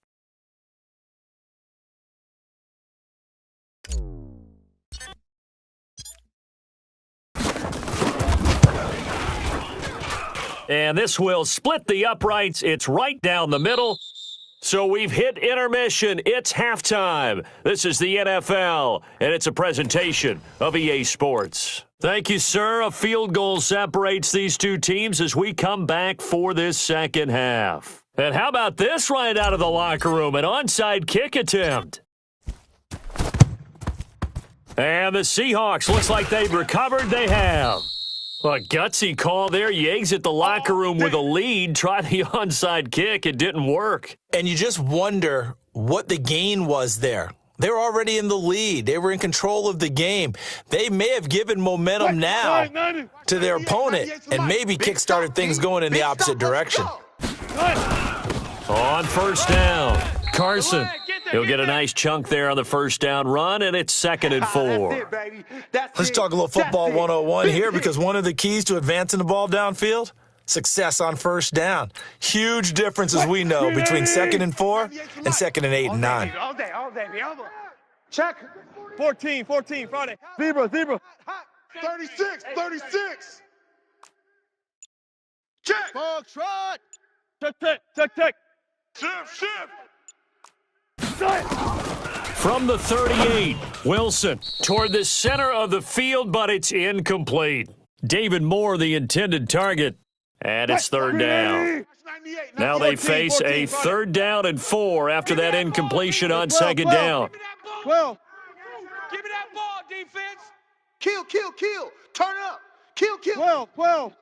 And this will split the uprights. It's right down the middle. So we've hit intermission. It's halftime. This is the NFL, and it's a presentation of EA Sports. Thank you, sir. A field goal separates these two teams as we come back for this second half. And how about this right out of the locker room? An onside kick attempt. And the Seahawks, looks like they've recovered. They have. A gutsy call there. You exit the locker room with a lead. Try the onside kick. It didn't work. And you just wonder what the gain was there. They were already in the lead. They were in control of the game. They may have given momentum now to their opponent and maybe kickstarted things going in the opposite direction. On first down, Carson. He'll get a nice chunk there on the first down run, and it's 2nd and 4. Let's talk a little football 101 here, because one of the keys to advancing the ball downfield, success on first down. Huge difference, as we know, between 2nd and 4 and 2nd and 8 and 9. All day. Check. 14, Friday. Zebra. 36. Check. Ball trot. Check. Shift. From the 38, Wilson toward the center of the field, but it's incomplete. David Moore, the intended target, and it's 3rd down. Now they face a 3rd down and 4 after that incompletion on 2nd down. 12. Give me that ball, defense. Kill. Turn up. Kill. 12.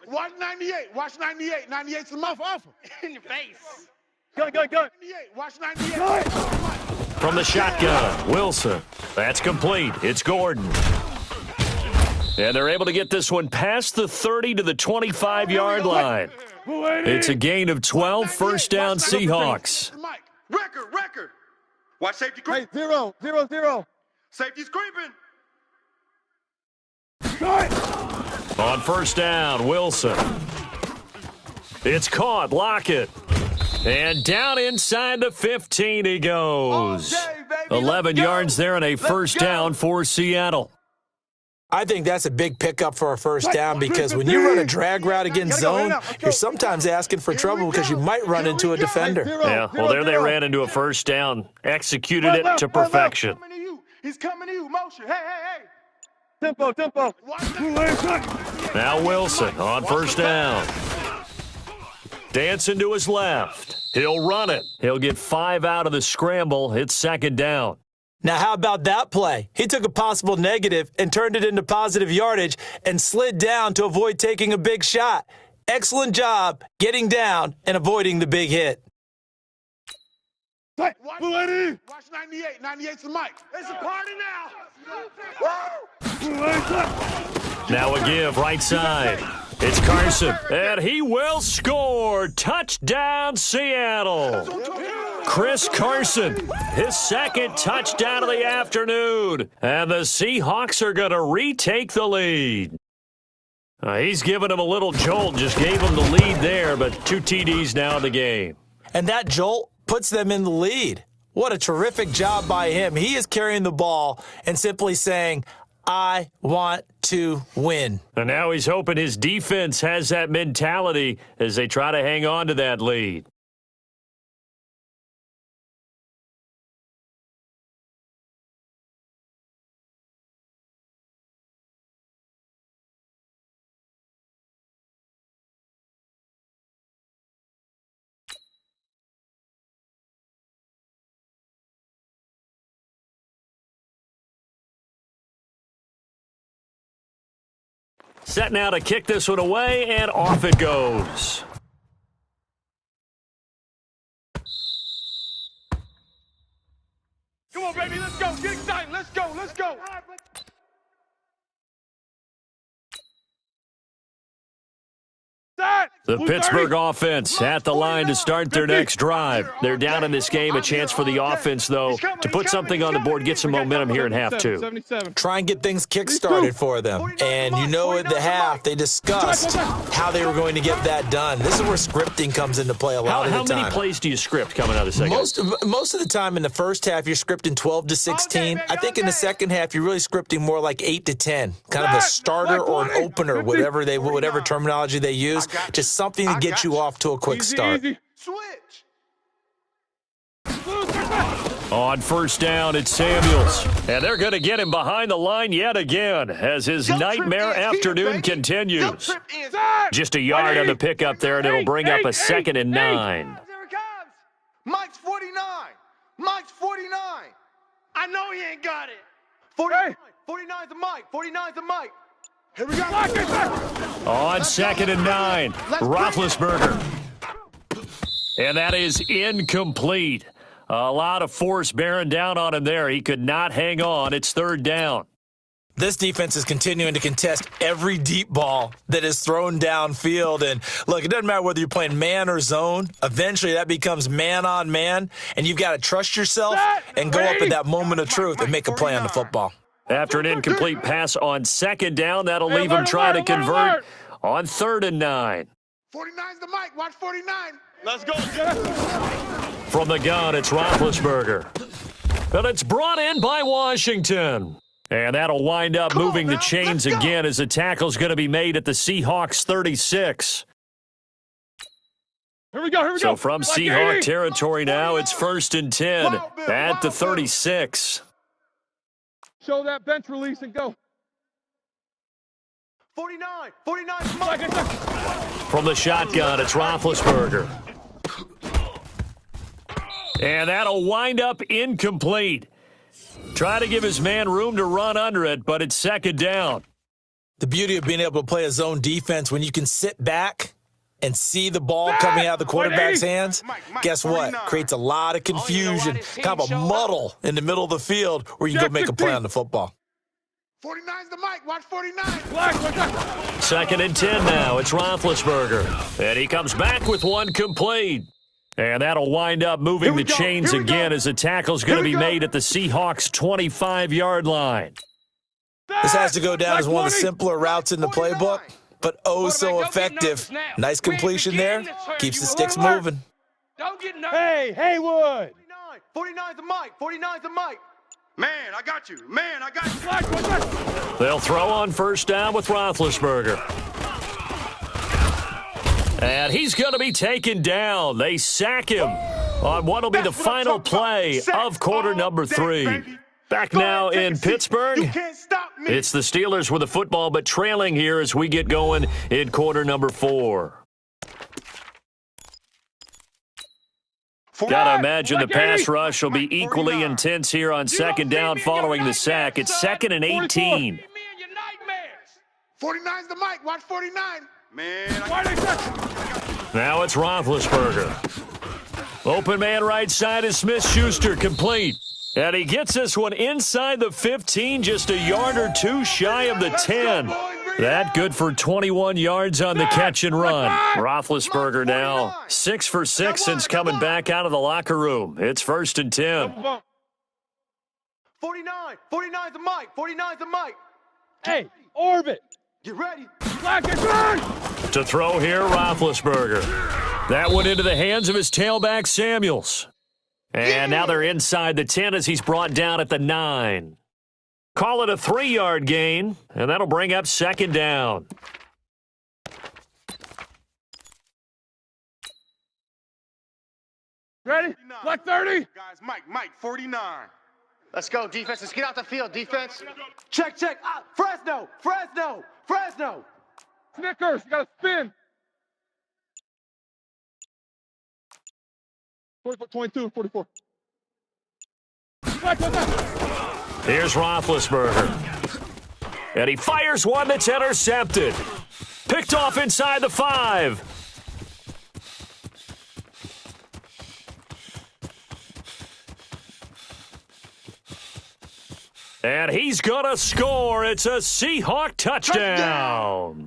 Watch 98. 98's the mouth off him. In your face. Gun. 98. Watch 98. From the shotgun, Wilson. That's complete. It's Gordon. And they're able to get this one past the 30 to the 25-yard line. It's a gain of 12, first down Seahawks. Record. Watch safety creep. Hey, 0. Safety's creeping. On first down, Wilson. It's caught. Lockett. And down inside the 15 he goes. 11 yards there and a first down for Seattle. I think that's a big pickup for a first down, because when you run a drag route against zone, you're sometimes asking for trouble because you might run into a defender. Yeah, well, there they ran into a first down. Executed it to perfection. He's coming to you. Motion. Hey. Tempo. Now Wilson on first down. Dancing to his left. He'll run it. He'll get 5 out of the scramble. It's 2nd down. Now, how about that play? He took a possible negative and turned it into positive yardage and slid down to avoid taking a big shot. Excellent job getting down and avoiding the big hit. Watch 98. 98's the mic. It's a party now. Now a give right side. It's Carson, and he will score. Touchdown, Seattle. Chris Carson, his 2nd touchdown of the afternoon. And the Seahawks are going to retake the lead. He's giving him a little jolt, just gave him the lead there, but 2 TDs now in the game. And that jolt puts them in the lead. What a terrific job by him. He is carrying the ball and simply saying, I want to win. And now he's hoping his defense has that mentality as they try to hang on to that lead. Set now to kick this one away, and off it goes. Come on, baby, let's go. Get excited. Let's go. Let's go. The Pittsburgh offense at the line to start their next drive. They're down in this game. A chance for the offense, though, to put something on the board, get some momentum here in half two. Try and get things kick-started for them. And you know, at the half, they discussed how they were going to get that done. This is where scripting comes into play a lot of the time. How many plays do you script coming out of the second? Most of the time in the first half, you're scripting 12 to 16. I think in the second half, you're really scripting more like 8 to 10. Kind of a starter or an opener, whatever terminology they use. Just something to get you off to a quick start. Switch. On first down, it's Samuels. And they're going to get him behind the line yet again as his nightmare afternoon continues. Just a yard on the pickup there, and it'll bring up a 2nd and 9. There it comes. Mike's 49. Mike's 49. I know he ain't got it. 49. 49's a Mike. 49's a Mike. Here we go. On 2nd and 9, Roethlisberger. And that is incomplete. A lot of force bearing down on him there. He could not hang on. It's 3rd down. This defense is continuing to contest every deep ball that is thrown downfield. And, look, it doesn't matter whether you're playing man or zone. Eventually, that becomes man on man, and you've got to trust yourself and go up at that moment of truth and make a play on the football. After an incomplete pass on 2nd down, that'll leave him trying to convert on 3rd and 9. 49's the mic. Watch 49. Let's go. From the gun, it's Roethlisberger. But it's brought in by Washington. And that'll wind up moving the chains again as the tackle's going to be made at the Seahawks 36. Here we go. So from Seahawk territory now, it's 1st and 10 at the 36. Show that bench release and go. 49. 49's Mike. From the shotgun, it's Roethlisberger. And that'll wind up incomplete. Try to give his man room to run under it, but it's 2nd down. The beauty of being able to play a zone defense when you can sit back and see the ball coming out of the quarterback's hands, guess what? Creates a lot of confusion, kind of a muddle in the middle of the field where you can go make a play on the football. 49's the mic. Watch 49. 2nd and 10 now. It's Roethlisberger. And he comes back with one complete. And that'll wind up moving the chains again as the tackle's going to be made at the Seahawks' 25-yard line. This has to go down as one of the simpler routes in the playbook, but oh so effective. Nice completion there. Keeps the sticks moving. Don't get nervous. Hey, Haywood. 49's a Mike. 49's a Mike. Man, I got you. Man, I got you. They'll throw on first down with Roethlisberger. And he's going to be taken down. They sack him on what will be the final play of quarter number 3. Back now in Pittsburgh. It's the Steelers with the football, but trailing here as we get going in quarter number 4. Gotta imagine the pass rush will be equally intense here on 2nd down following the sack. It's 2nd and 18. 49's the mic. Watch 49. Man, now it's Roethlisberger. Open man right side is Smith-Schuster, complete. And he gets this one inside the 15, just a yard or two shy of the 10. That good for 21 yards on the catch and run. Roethlisberger now 6 for 6 since coming back out of the locker room. It's 1st and 10. 49. 49's a Mike. 49's a Mike. Hey, orbit. Get ready. To throw here, Roethlisberger. That went into the hands of his tailback, Samuels. And now they're inside the 10 as he's brought down at the 9. Call it a 3-yard gain, and that'll bring up 2nd down. Ready? Black 30. guys, Mike, 49. Let's go, defense. Let's get out the field, defense. Check. Fresno. Snickers, you gotta spin. 44, 22, 44. Black. Here's Roethlisberger. And he fires one that's intercepted. Picked off inside the 5. And he's going to score. It's a Seahawk touchdown.